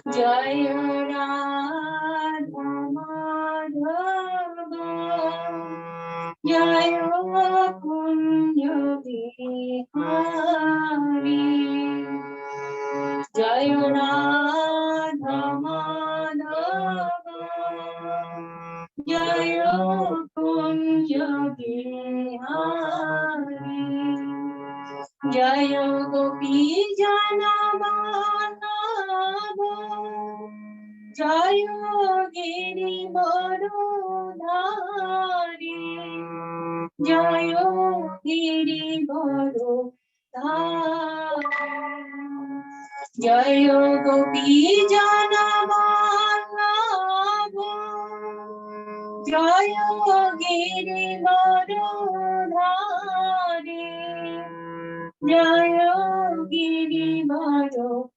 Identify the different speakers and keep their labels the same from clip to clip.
Speaker 1: जय राधा माधव जय कुंज बिहारी जय राधा माधव जय कुंज बिहारी जय गोपी जनमानव जय गिरिवरधारी जय गिरिवरधारी जय गोपी जनमानव जय गिरिवरधारी जय गिरिवरधारी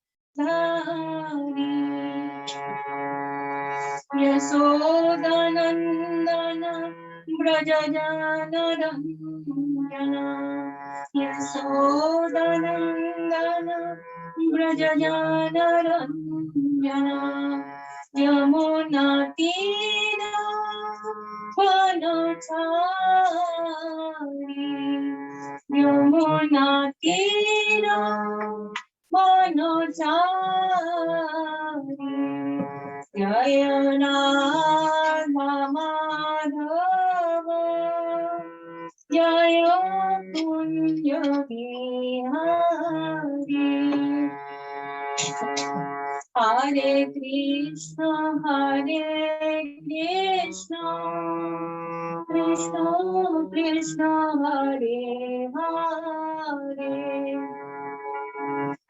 Speaker 1: यशोदानंदन व्रजजानरञ्जन यशोदानंदन व्रजजानरञ्जन यमुनातीरवनचारी यमुनातीरवनचारी जय राधा माधव जय कुंज बिहारी हरे कृष्ण कृष्ण कृष्ण हरे हरे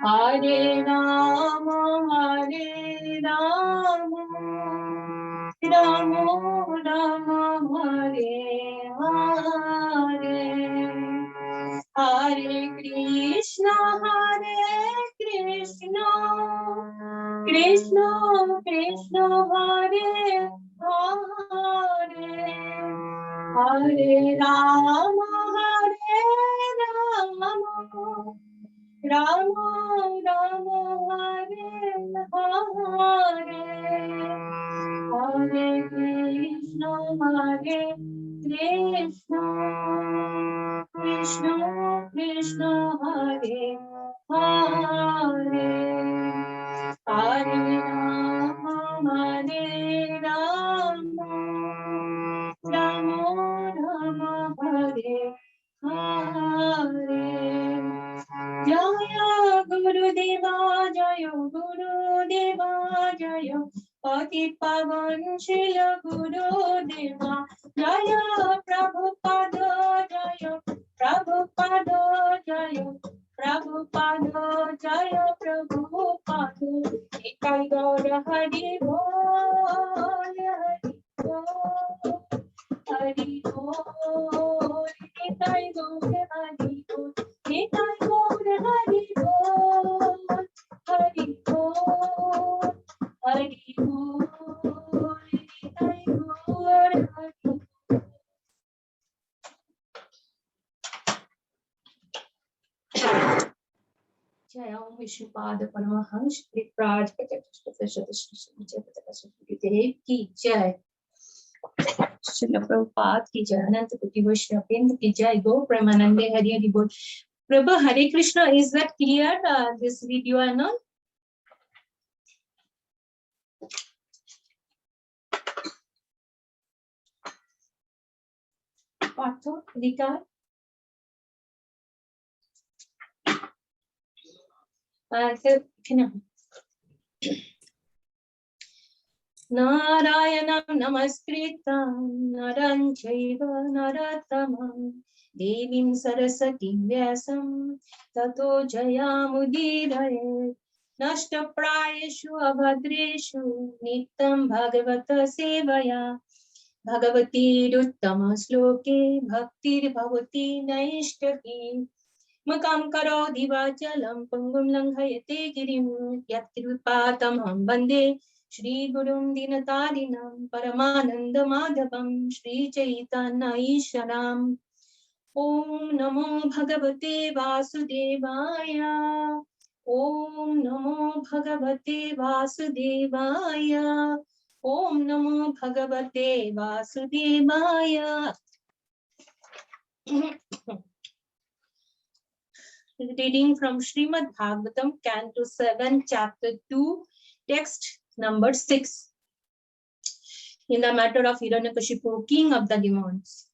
Speaker 1: हरे राम राम राम हरे हरे हरे कृष्ण कृष्ण कृष्ण हरे हरे हरे राम राम राम हरे हरे हरे कृष्ण कृष्ण कृष्ण हरे हरे हरे राम राम राम हरे हरे जय गुरुदेवा जय पति पावन शील गुरुदेवा जय प्रभुपाद जय प्रभुपाद जय प्रभुपाद जय प्रभुपाद निताय गौर हरि बोल हरि बोल निताय गौर हरि बोल निताय गौर हरि बोल हरि बोल हरि बोल निताय गौर हरि जय ओम विष्णुपाद परमहंस विराज गुरुदेव की जय श्रील प्रभुपाद की जय अनंत कोटि वैष्णववृंद की जय गो प्रेमानंदे हरि हरि बोल प्रभु हरे Krishna is that clear this video anon Partho Rika नारायणं नमस्कृतं नरं चैव नरोत्तमं देवीं सरस्वतीं व्यासं ततो जयामुदीरयेत् नष्टप्रायेषु अभद्रेषु नित्यं भगवत सेवया भगवतीरुत्तमश्लोके भक्तिर्भवति नैष्ठकी मुखं करोति वाचालं पङ्गुं लङ्घयते गिरिं यत्कृपातमहं वन्दे श्रीगुरुं दीनतारिणं परमानन्दमाधवं श्रीचैतन्यईश्वरम् ॐ नमो भगवते वासुदेवाय Om Namo Bhagavate Vasudevaya. Om Namo Bhagavate Vasudevaya. Reading from Srimad Bhagavatam, Canto 7, Chapter 2, text number 6. In the matter of Hiranyakashipu, king of the demons.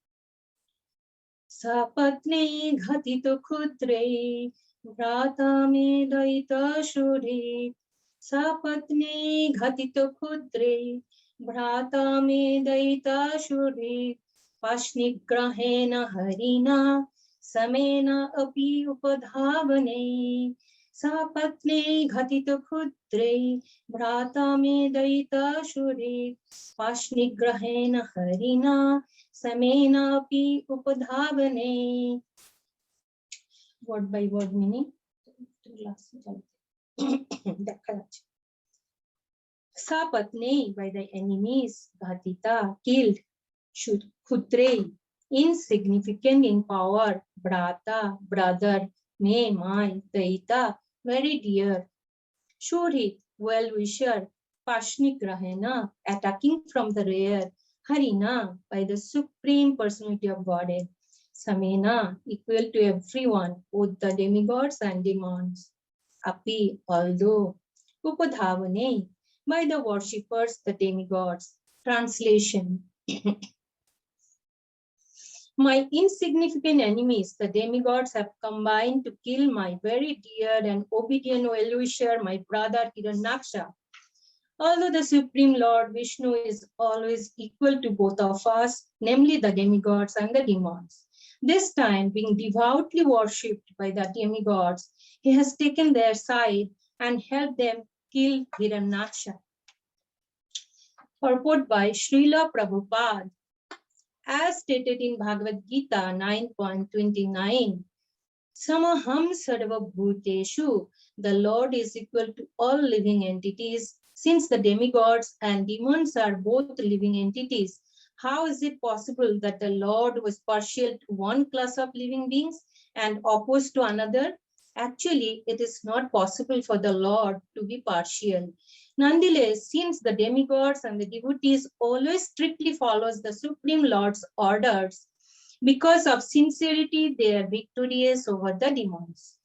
Speaker 1: Sapatne ghatito khudre vrata me daita shuri. Sapatne ghatito khudre vrata me daita shuri. Pashnigrahena harina samena api upadhavane. Sapatne ghatito khudre vrata me daita shuri. Pashnigrahena harina samena api upadhavane. Word by word meaning. Sapatne, by the enemies, Ghatita, killed. Khutre, insignificant in power. Brata, brother. Me, my. Daita, very dear. Shuri, well-wisher. Pashnigrahena, attacking from the rear. Harina, by the Supreme Personality of Godhead. Samena, equal to everyone, both the demigods and demons. Api, although. Upadhavane, by the worshippers, the demigods. Translation. My insignificant enemies, the demigods, have combined to kill my very dear and obedient well-wisher, my brother Hiranyaksha. Although the Supreme Lord Vishnu is always equal to both of us, namely the demigods and the demons, this time, being devoutly worshipped by the demigods, he has taken their side and helped them kill Hiranyaksha. Purport by Srila Prabhupada. As stated in Bhagavad Gita 9.29, Samaham Sarva Bhuteshu, the Lord is equal to all living entities. Since the demigods and demons are both living entities, how is it possible that the Lord was partial to one class of living beings and opposed to another? Actually, it is not possible for the Lord to be partial. Nonetheless, since the demigods and the devotees always strictly follows the Supreme Lord's orders, because of sincerity, they are victorious over the demons.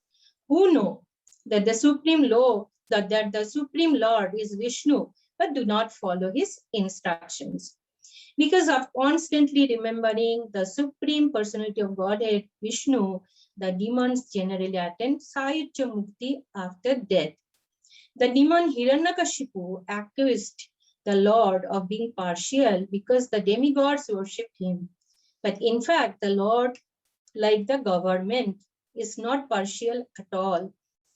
Speaker 1: Who know that the Supreme Lord, that the Supreme Lord is Vishnu, but do not follow his instructions. Because of constantly remembering the Supreme Personality of Godhead, Vishnu, the demons generally attain Sayuja Mukti after death. The demon Hiranyakashipu accused the Lord of being partial because the demigods worshipped him. But in fact, the Lord, like the government, is not partial at all.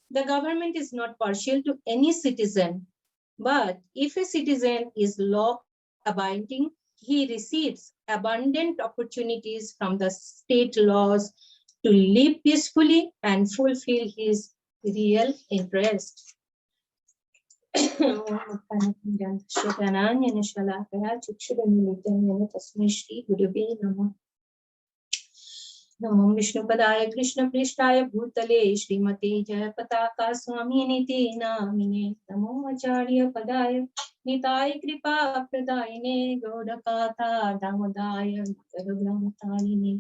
Speaker 1: The government is not partial to any citizen. But if a citizen is law-abiding, he receives abundant opportunities from the state laws to live peacefully and fulfill his real interest. नमो विष्णुपदाय कृष्णपृष्ठाय भूतले श्रीमते जयपताका स्वामिनिते नामिने नमो आचार्य पदाय निताय कृपा प्रदायिने गौडकाथा दामोदाय ग्रहतारिणे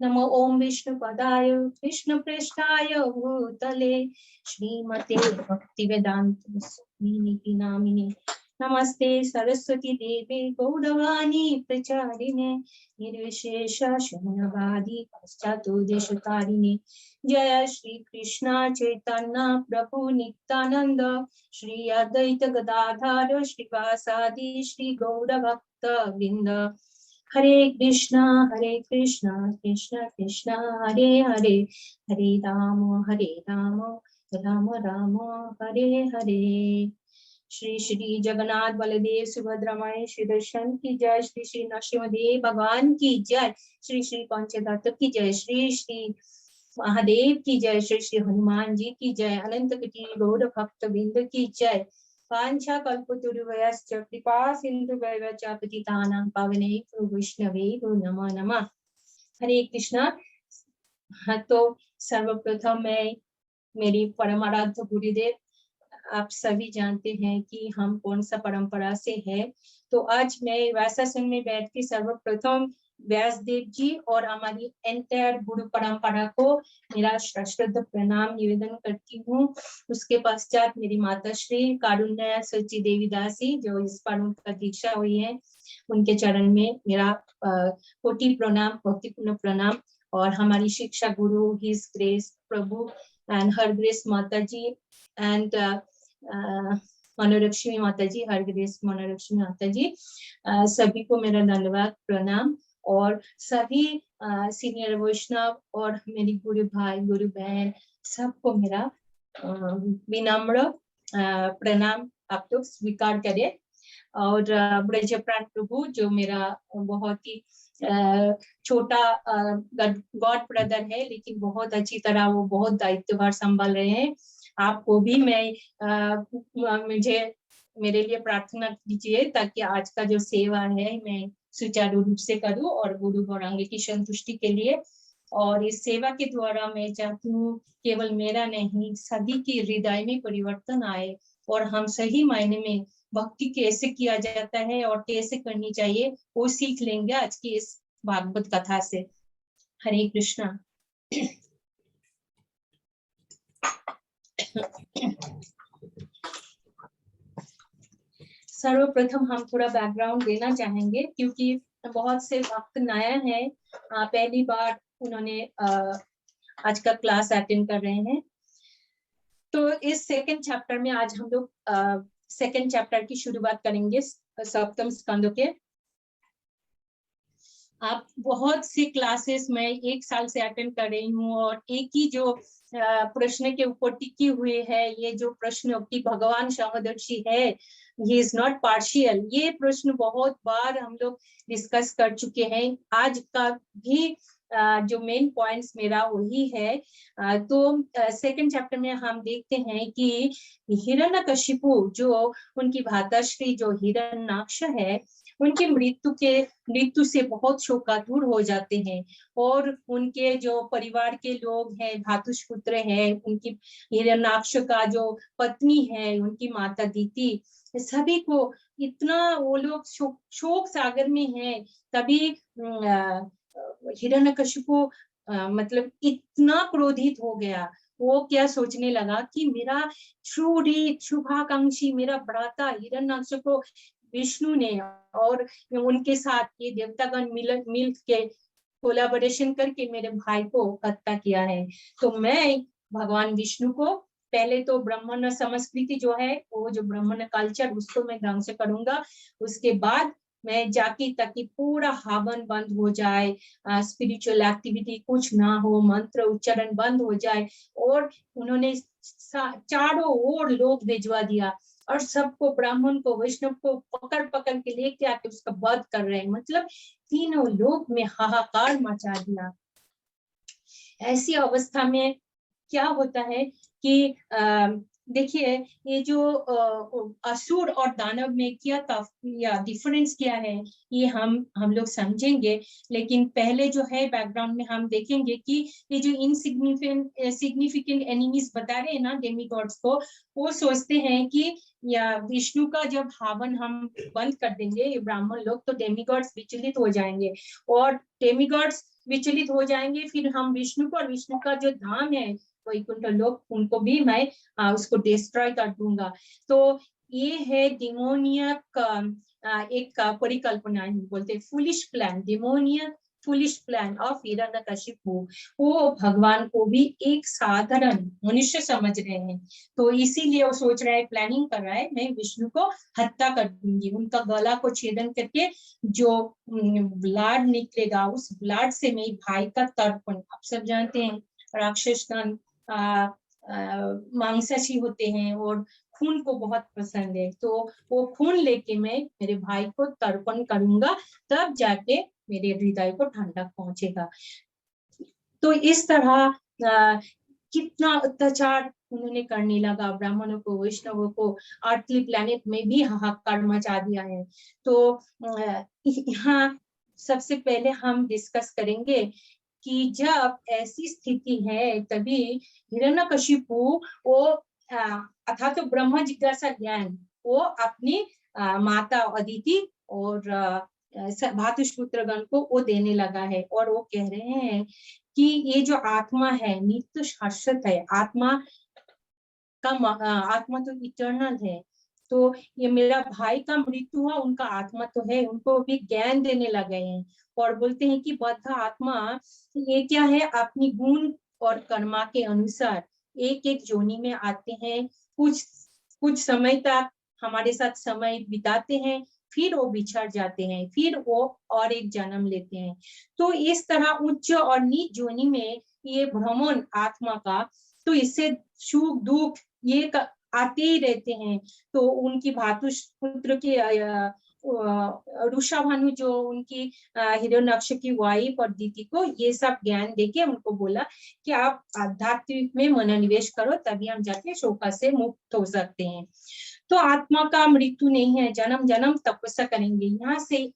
Speaker 1: नमो ओम विष्णुपदाय कृष्णपृष्ठाय भूतले श्रीमते भक्तिवेदांत स्वामिनिति नामिने नमस्ते सरस्वती देवी गौरवाणी प्रचारिणे निर्विशेष शून्यवादी पश्चातोदेशकारिणे जय श्री कृष्ण चैतन्य प्रभु नित्यानंद श्री अद्वैत गदाधर श्रीवासादि श्री गौर भक्त वृंद हरे कृष्ण कृष्ण कृष्ण हरे हरे हरे राम राम राम हरे हरे श्री श्री जगन्नाथ बलदेव सुभद्रा माई श्री दर्शन की जय श्री श्री नरसिंहदेव भगवान की जय श्री श्री पंचतत्व की जय श्री श्री महादेव की जय श्री श्री हनुमान जी की जय अनंत कोटि गौर भक्त वृंद की जय वांछा कल्पतरुभ्यश्च कृपा सिन्धुभ्यश्च पतितानां पावनेभ्यो वैष्णवेभ्यो नमो नमः। हरे कृष्णा। तो सर्वप्रथम मैं मेरी परमाराध्य गुरुदेव, आप सभी जानते हैं कि हम कौन सा परंपरा से है। तो आज मैं व्यासासन में बैठ के सर्वप्रथम व्यासदेव जी और हमारी एंटायर गुरु परंपरा को मेरा श्रद्धा प्रणाम निवेदन करती हूँ। उसके पश्चात मेरी माता श्री कारुण्या सची देवी दासी, जो इस बार उनका दीक्षा हुई है, उनके चरण में मेरा कोटि प्रणाम, भक्तिपूर्ण प्रणाम। और हमारी शिक्षा गुरु his grace Prabhu and her grace माता जी एंड मनोलक्ष्मी माता जी, हर ग्रेस मनोलक्ष्मी माता जी, सभी को मेरा धन्यवाद प्रणाम। और सभी सीनियर वैष्णव और मेरी गुरु भाई गुरु बहन सबको मेरा विनम्र प्रणाम आप लोग स्वीकार करें। और ब्रजप्राण प्रभु जो मेरा बहुत ही छोटा गॉड ब्रदर है, लेकिन बहुत अच्छी तरह वो बहुत दायित्वभार संभाल रहे हैं। आपको भी मैं मुझे मेरे लिए प्रार्थना कीजिए ताकि आज का जो सेवा है मैं सुचारू रूप से करूं और गुरु गौरांगी की संतुष्टि के लिए। और इस सेवा के द्वारा मैं चाहती हूँ केवल मेरा नहीं, सभी के हृदय में परिवर्तन आए और हम सही मायने में भक्ति कैसे किया जाता है और कैसे करनी चाहिए वो सीख लेंगे आज की इस भागवत कथा से। हरे कृष्णा। सर्वप्रथम हम थोड़ा बैकग्राउंड देना चाहेंगे क्योंकि बहुत से भक्त नया है, पहली बार उन्होंने आज का क्लास अटेंड कर रहे हैं। तो इस सेकंड चैप्टर में आज हम लोग सेकंड चैप्टर की शुरुआत करेंगे सप्तम स्कंद के। आप बहुत सी क्लासेस में 1 साल से अटेंड कर रही हूँ और एक ही जो प्रश्न के ऊपर टिकी हुई है, ये जो प्रश्न कि भगवान समदर्शी है, ही इज नॉट पार्शियल, ये प्रश्न बहुत बार हम लोग डिस्कस कर चुके हैं। आज का भी जो मेन पॉइंट्स मेरा वही है। तो सेकंड चैप्टर में हम देखते हैं कि हिरण्यकशिपु जो उनकी भ्राताश्री जो हिरण्याक्ष है, उनकी मृत्यु से बहुत शोकातुर हो जाते हैं और उनके जो परिवार के लोग हैं, भ्रातुष्पुत्र है, उनकी हिरण्याक्ष का जो पत्नी है, उनकी माता दीति, सभी को इतना वो लोग शोक सागर में है। तभी हिरण्यकशिपु मतलब इतना क्रोधित हो गया। वो क्या सोचने लगा कि मेरा शुभाकांक्षी मेरा भ्राता हिरण्याक्ष को विष्णु ने और उनके साथ ये देवतागण मिल के कोलैबोरेशन करके मेरे भाई को हत्या किया है। तो मैं भगवान विष्णु को पहले तो ब्राह्मण संस्कृति जो है, वो जो ब्राह्मण कल्चर, उसको मैं ढंग से करूंगा। उसके बाद मैं जाके ताकि पूरा हवन बंद हो जाए, स्पिरिचुअल एक्टिविटी कुछ ना हो, मंत्र उच्चारण बंद हो जाए। और उन्होंने चारों ओर लोग भिजवा दिया और सबको, ब्राह्मण को वैष्णव को पकड़ पकड़ के लेके आके उसका वध कर रहे हैं। मतलब तीनों लोग में हाहाकार मचा दिया। ऐसी अवस्था में क्या होता है कि देखिए ये जो असुर और दानव में क्या डिफरेंस क्या है, ये हम लोग समझेंगे। लेकिन पहले जो है बैकग्राउंड में हम देखेंगे कि ये जो सिग्निफिकेंट एनिमीज बता रहे हैं ना डेमीगॉड्स को, वो सोचते हैं कि या विष्णु का जब हवन हम बंद कर देंगे ये ब्राह्मण लोग, तो डेमीगॉड्स विचलित हो जाएंगे और डेमीगॉड्स विचलित हो जाएंगे, फिर हम विष्णु को और विष्णु का जो धाम है वैकुंठ लोक, उनको भी मैं उसको डिस्ट्रॉय कर दूंगा। तो ये है डिमोनियक एक परिकल्पना बोलते, foolish plan, demoniac foolish plan of Hiranyakashipu. वो भगवान को भी एक साधारण मनुष्य समझ रहे हैं, तो इसीलिए वो सोच रहा है, प्लानिंग कर रहा है, मैं विष्णु को हत्या कर दूंगी, उनका गला को छेदन करके जो ब्लड निकलेगा उस ब्लड से मेरे भाई का तर्पण। आप सब जानते हैं राक्षसगण मांसाशी होते हैं और खून को बहुत पसंद है, तो वो खून लेके मैं मेरे भाई को तर्पण करूंगा, तब जाके मेरे हृदय को ठंडक पहुंचेगा। तो इस तरह कितना अत्याचार उन्होंने करने लगा, ब्राह्मणों को, वैष्णवों को, अर्थली प्लैनेट में भी हाहाकार मचा दिया है। तो यहाँ सबसे पहले हम डिस्कस करेंगे कि जब ऐसी स्थिति है तभी हिरण्यकशिपु वो अर्थात तो ब्रह्म जिज्ञासा ज्ञान वो अपनी माता अदिति और भातुषपुत्रगण को वो देने लगा है, और वो कह रहे हैं कि ये जो आत्मा है नित्य शाश्वत है, आत्मा तो इटर्नल है। तो ये मेरा भाई का मृत्यु हुआ, उनका आत्मा तो है, उनको भी ज्ञान देने लगे हैं और बोलते हैं कि बद्ध आत्मा ये क्या है, अपनी गुण और कर्मा के अनुसार एक एक योनि में आते हैं, कुछ समय तक हमारे साथ समय बिताते हैं, फिर वो बिछड़ जाते हैं, फिर वो और एक जन्म लेते हैं। तो इस तरह उच्च और नीच योनि में ये भ्रमण आत्मा का, तो इससे सुख दुख ये आते ही रहते हैं। तो उनकी भातुषपुत्र की रुषाभानु जो उनकी हिरण्यक्ष की वाइफ और दीदी को ये सब ज्ञान देके उनको बोला कि आप आध्यात्मिक में मनोनिवेश करो, तभी हम जाके शोका से मुक्त हो सकते हैं। तो आत्मा का मृत्यु नहीं है, जन्म जन्म तपस्या करेंगे। यहाँ से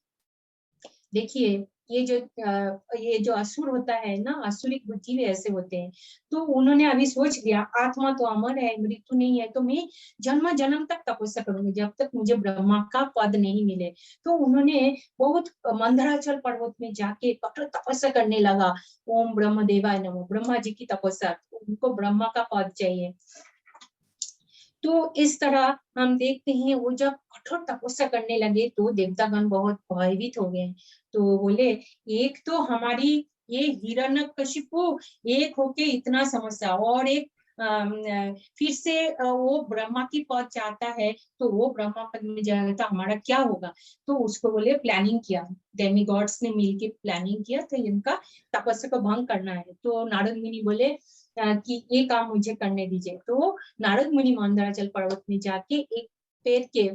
Speaker 1: देखिए ये जो असुर होता है ना, असुरिक बुद्धि भी ऐसे होते हैं। तो उन्होंने अभी सोच लिया आत्मा तो अमर है, मृत्यु नहीं है, तो मैं जन्म जन्म तक तपस्या करूंगी जब तक मुझे ब्रह्मा का पद नहीं मिले। तो उन्होंने बहुत मंदराचल पर्वत में जाके कठोर तपस्या करने लगा। ओम ब्रह्म देवाय नमः, ब्रह्मा जी की तपस्या, उनको ब्रह्मा का पद चाहिए। तो इस तरह हम देखते हैं वो जब कठोर तपस्या करने लगे तो देवतागण बहुत भयभीत हो गए। तो बोले एक तो हमारी ये हिरण्यकशिपु एक होके इतना समस्या, और एक फिर से वो ब्रह्मा की पद चाहता है, तो वो ब्रह्मा पद में जाएगा तो हमारा क्या होगा। तो उसको बोले प्लानिंग किया, डेमीगॉड्स ने मिलके प्लानिंग किया, तो इनका तपस्या को भंग करना है। तो नारद मुनि बोले कि ये काम मुझे करने दीजिए। तो नारद मुनि मंदराचल पर्वत में जाके एक पेड़ के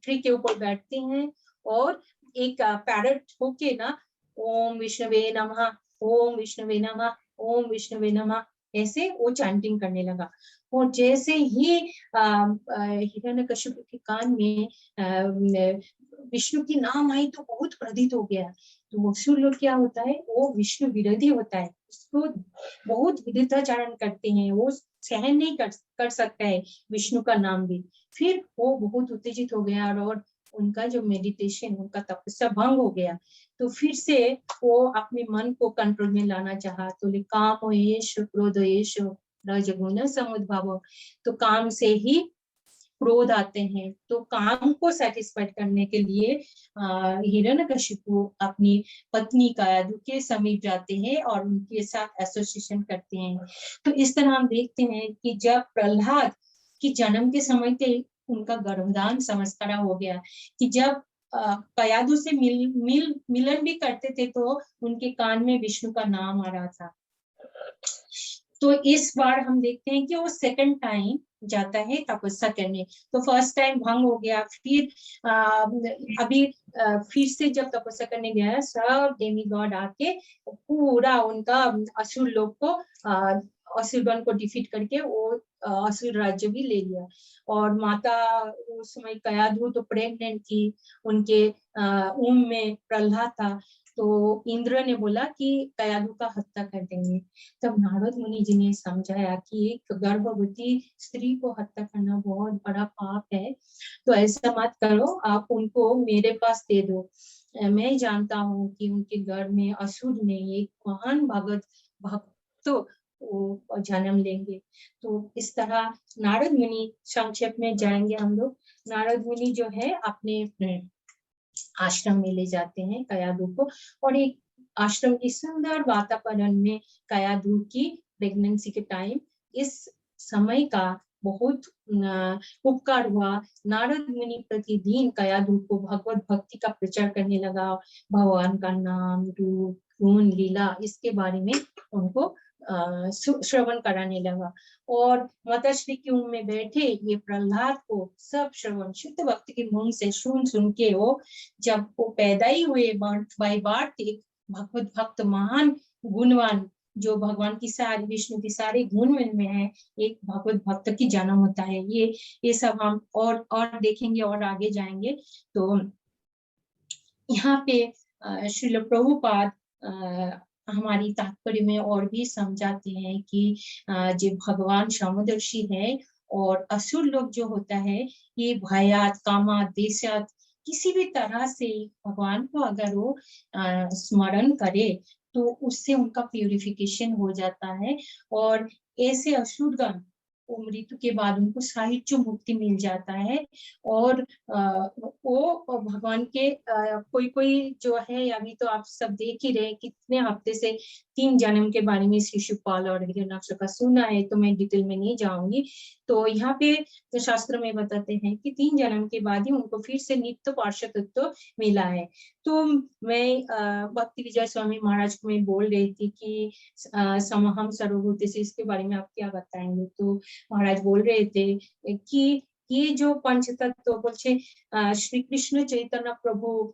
Speaker 1: ट्री के ऊपर बैठते हैं और एक पैरट होके ना ओम विष्णवे नमः, ओम विष्णवे नमः, ओम विष्णवे नमः ऐसे वो चैंटिंग करने लगा। और जैसे ही हिरण्यकशिपु के कान में विष्णु की नाम आई तो बहुत क्रोधित हो गया। तो असुर लोग क्या होता है, वो विष्णु विरोधी होता है, उसको बहुत विरुद्धाचरण करते हैं, वो सहन नहीं कर सकता है विष्णु का नाम भी। फिर वो बहुत उत्तेजित हो गया और उनका जो मेडिटेशन, उनका तपस्या भंग हो गया। तो फिर से वो अपने मन को कंट्रोल में लाना चाहा। तो काम येष क्रोध येष रजगुण समुद्भव, तो काम से ही क्रोध आते हैं। तो काम को सेटिस्फाइड करने के लिए हिरण्यकशिपु अपनी पत्नी कायाधु के समीप जाते हैं और उनके साथ एसोसिएशन करते हैं। तो इस तरह हम देखते हैं कि जब प्रहलाद की जन्म के समय पे उनका गर्भदान संस्कार हो गया, कि जब कायाधु से मिलन भी करते थे तो उनके कान में विष्णु का नाम आ रहा था। तो इस बार हम देखते हैं कि वो सेकंड टाइम जाता है तपस्या करने। तो फर्स्ट टाइम भंग हो गया, फिर फिर से जब तपस्या करने गया, सब डेमीगॉड आके पूरा उनका असुर लोग को असुरगण को डिफीट करके वो असुर राज्य भी ले लिया। और माता उस समय कायाधु तो प्रेग्नेंट थी, उनके उम्र में प्रहलाद था। तो इंद्र ने बोला कि कायाधु का हत्या कर देंगे। तब नारद मुनि जी ने समझाया कि एक गर्भवती स्त्री को हत्या करना बहुत बड़ा पाप है, तो ऐसा मत करो, आप उनको मेरे पास दे दो। मैं जानता हूँ कि उनके घर में असुर ने एक महान भक्त जन्म लेंगे। तो इस तरह नारद मुनि, संक्षेप में जाएंगे हम लोग, नारद मुनि जो है अपने आश्रम में ले जाते हैं कायाधु को, और एक आश्रम की सुंदर वातावरण में कायाधु की प्रेगनेंसी के टाइम इस समय का बहुत उपकार हुआ। नारद मुनि प्रतिदिन कायाधु को भगवत भक्ति का प्रचार करने लगा, भगवान का नाम, रूप, गुण, लीला इसके बारे में उनको श्रवण कराने लगा। और माताश्री की उम्र में बैठे ये प्रहलाद को सब श्रवण शुद्ध भक्त के मुंह से सुन के वो जब वो पैदा ही हुए बाय बर्थ एक भगवत भक्त महान गुणवान, जो भगवान की सारी विष्णु की सारे गुण में है, एक भगवत भक्त की जन्म होता है। ये सब हम और देखेंगे और आगे जाएंगे। तो यहाँ पे श्रील प्रभुपाद हमारी तात्पर्य में और भी समझाते हैं कि जो भगवान समदर्शी है और असुर लोग जो होता है ये भयात कामात देशात किसी भी तरह से भगवान को अगर वो स्मरण करे तो उससे उनका प्यूरिफिकेशन हो जाता है और ऐसे असुरगण वो मृत्यु के बाद उनको साहित्य मुक्ति मिल जाता है और वो भगवान के कोई कोई जो है अभी तो आप सब देख ही रहे कितने हफ्ते से 3 जन्म के बारे में शिशुपाल और हिरण्याक्ष का सुना है तो मैं डिटेल में नहीं जाऊंगी। तो यहाँ पे तो शास्त्र में बताते हैं कि 3 जन्म के बाद ही उनको फिर से नित्य पार्षदत्व मिला है। तो मैं भक्ति विजय स्वामी महाराज को मैं बोल रही थी कि समहम सर्वभूत से इसके बारे में आप क्या बताएंगे। तो महाराज बोल रहे थे कि ये जो पंच तत्व बोलছে श्री कृष्ण चैतन्य प्रभु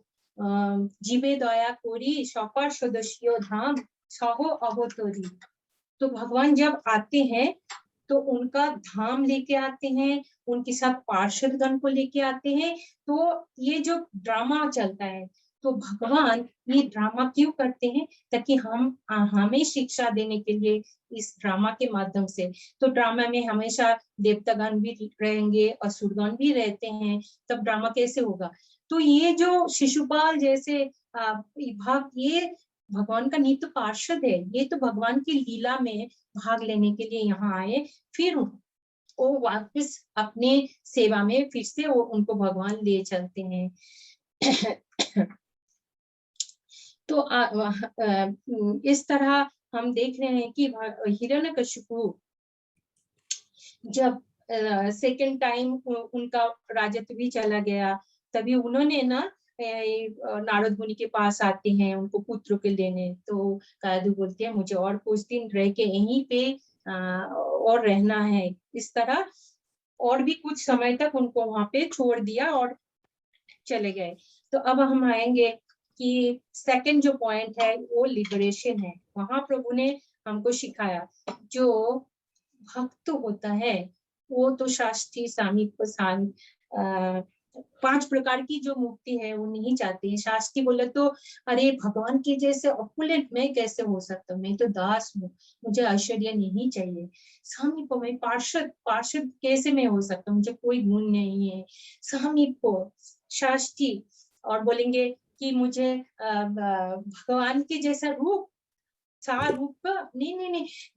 Speaker 1: जीवे दया कोरी सपार सदस्य धाम सहो अवतरी। तो भगवान जब आते हैं तो उनका धाम लेके आते हैं, उनके साथ पार्षद गण को लेके आते हैं। तो ये जो ड्रामा चलता है तो भगवान ये ड्रामा क्यों करते हैं ताकि हमें शिक्षा देने के लिए इस ड्रामा के माध्यम से। तो ड्रामा में हमेशा देवतागण भी रहेंगे असुरगण भी रहते हैं तब ड्रामा कैसे होगा। तो ये जो शिशुपाल जैसे विभाग ये भगवान का नित्य पार्षद है, ये तो भगवान की लीला में भाग लेने के लिए यहाँ आए फिर वो वापस अपने सेवा में फिर से वो उनको भगवान ले चलते हैं। तो इस तरह हम देख रहे हैं कि हिरण्यकशिपु जब सेकेंड टाइम उनका राजत्व भी चला गया तभी उन्होंने ना नारद मुनि के पास आते हैं उनको पुत्र के लेने। तो कायदु बोलते हैं मुझे और कुछ दिन रह के यहीं पे और रहना है। इस तरह और भी कुछ समय तक उनको वहां पे छोड़ दिया और चले गए। तो अब हम आएंगे कि सेकंड जो पॉइंट है वो लिबरेशन है। महाप्रभु ने हमको सिखाया जो भक्त होता है वो तो शास्त्रीय सामीप्य 5 प्रकार की जो मुक्ति है वो नहीं चाहती है। शास्त्री बोले तो अरे भगवान के जैसे अपुलेट मैं कैसे हो सकता हूँ, मैं तो दास हूँ, मुझे ऐश्वर्य नहीं चाहिए। सामीप्य में पार्षद कैसे मैं हो सकता हूँ, मुझे कोई गुण नहीं है। सामीप्य शास्त्री और बोलेंगे कि मुझे भगवान के जैसा रूप रूप का नहीं,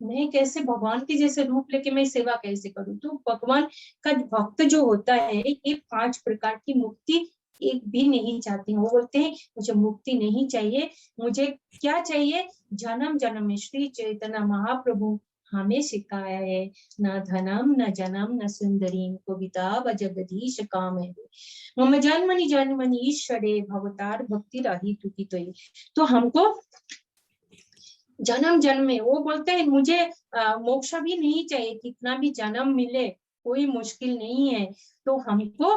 Speaker 1: मैं कैसे भगवान के जैसे रूप लेके मैं सेवा कैसे करूं। तो भगवान का भक्त जो होता है ये 5 प्रकार की मुक्ति एक भी नहीं चाहते हैं। वो बोलते हैं मुझे मुक्ति नहीं चाहिए, मुझे क्या चाहिए, जन्म जन्म में श्री चैतन्य महाप्रभु हमें सिखाया है न धनम न जनम न सुंदरी कविता व जगदीश काम है मम जन्मनि जन्मनि ईश्वरे भवतार भक्ति रही तुकी। तो हमको जन्म जन्म में वो बोलते हैं मुझे मोक्ष भी नहीं चाहिए, कितना भी जन्म मिले कोई मुश्किल नहीं है। तो हमको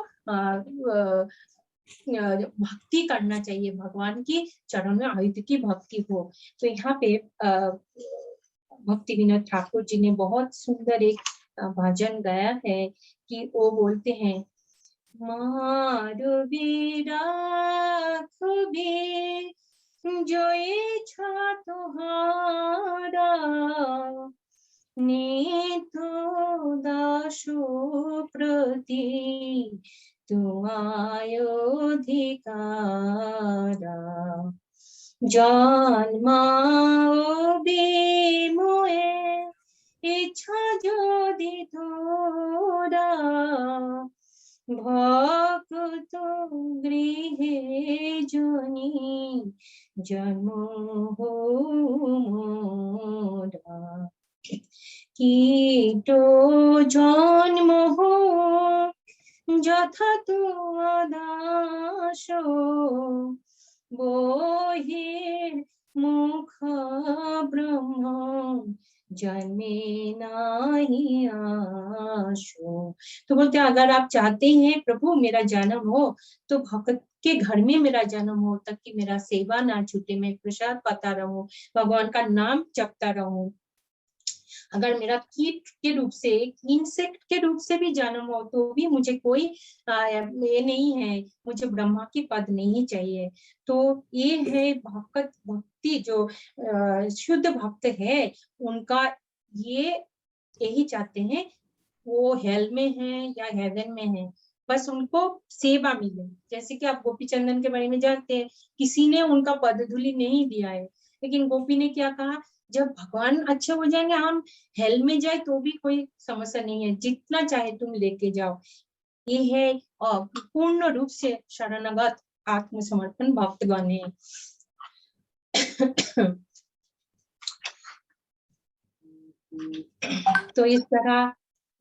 Speaker 1: भक्ति करना चाहिए, भगवान की चरण में आयुध की भक्ति हो। तो यहाँ पे भक्ति विनोद ठाकुर जी ने बहुत सुंदर एक भजन गाया है कि वो बोलते हैं मारू बीरा खुबी जो इच्छा तुहारा नीतु दासु प्रति तू आयोधिकारा जन्माओ बिमुए इच्छा जोदि तोरा भक्त गृहे जनी जन्म हो मोरा कीटो जन्म हो যথা তু আদাস বহির মুখ ব্রহ্ম जन्मे नाही आशो। तो बोलते अगर आप चाहते हैं प्रभु मेरा जन्म हो तो भक्त के घर में मेरा जन्म हो ताकि मेरा सेवा ना छूटे, मैं प्रसाद पाता रहूं, भगवान का नाम जपता रहूं। अगर मेरा कीट के रूप से, इंसेक्ट के रूप से भी जन्म हो तो भी मुझे कोई ये नहीं है, मुझे ब्रह्मा की पद नहीं चाहिए। तो ये है भक्त भक्ति, जो शुद्ध भक्त है उनका ये यही चाहते हैं, वो हेल में है या हेवन में है, बस उनको सेवा मिले। जैसे कि आप गोपी चंदन के बारे में जानते हैं, किसी ने उनका पदधूलि नहीं दिया है, लेकिन गोपी ने क्या कहा, जब भगवान अच्छे हो जाएंगे, हम हेल में जाए तो भी कोई समस्या नहीं है, जितना चाहे तुम लेके जाओ। ये है पूर्ण रूप से शरणागत आत्मसमर्पण भक्तगण है। तो इस तरह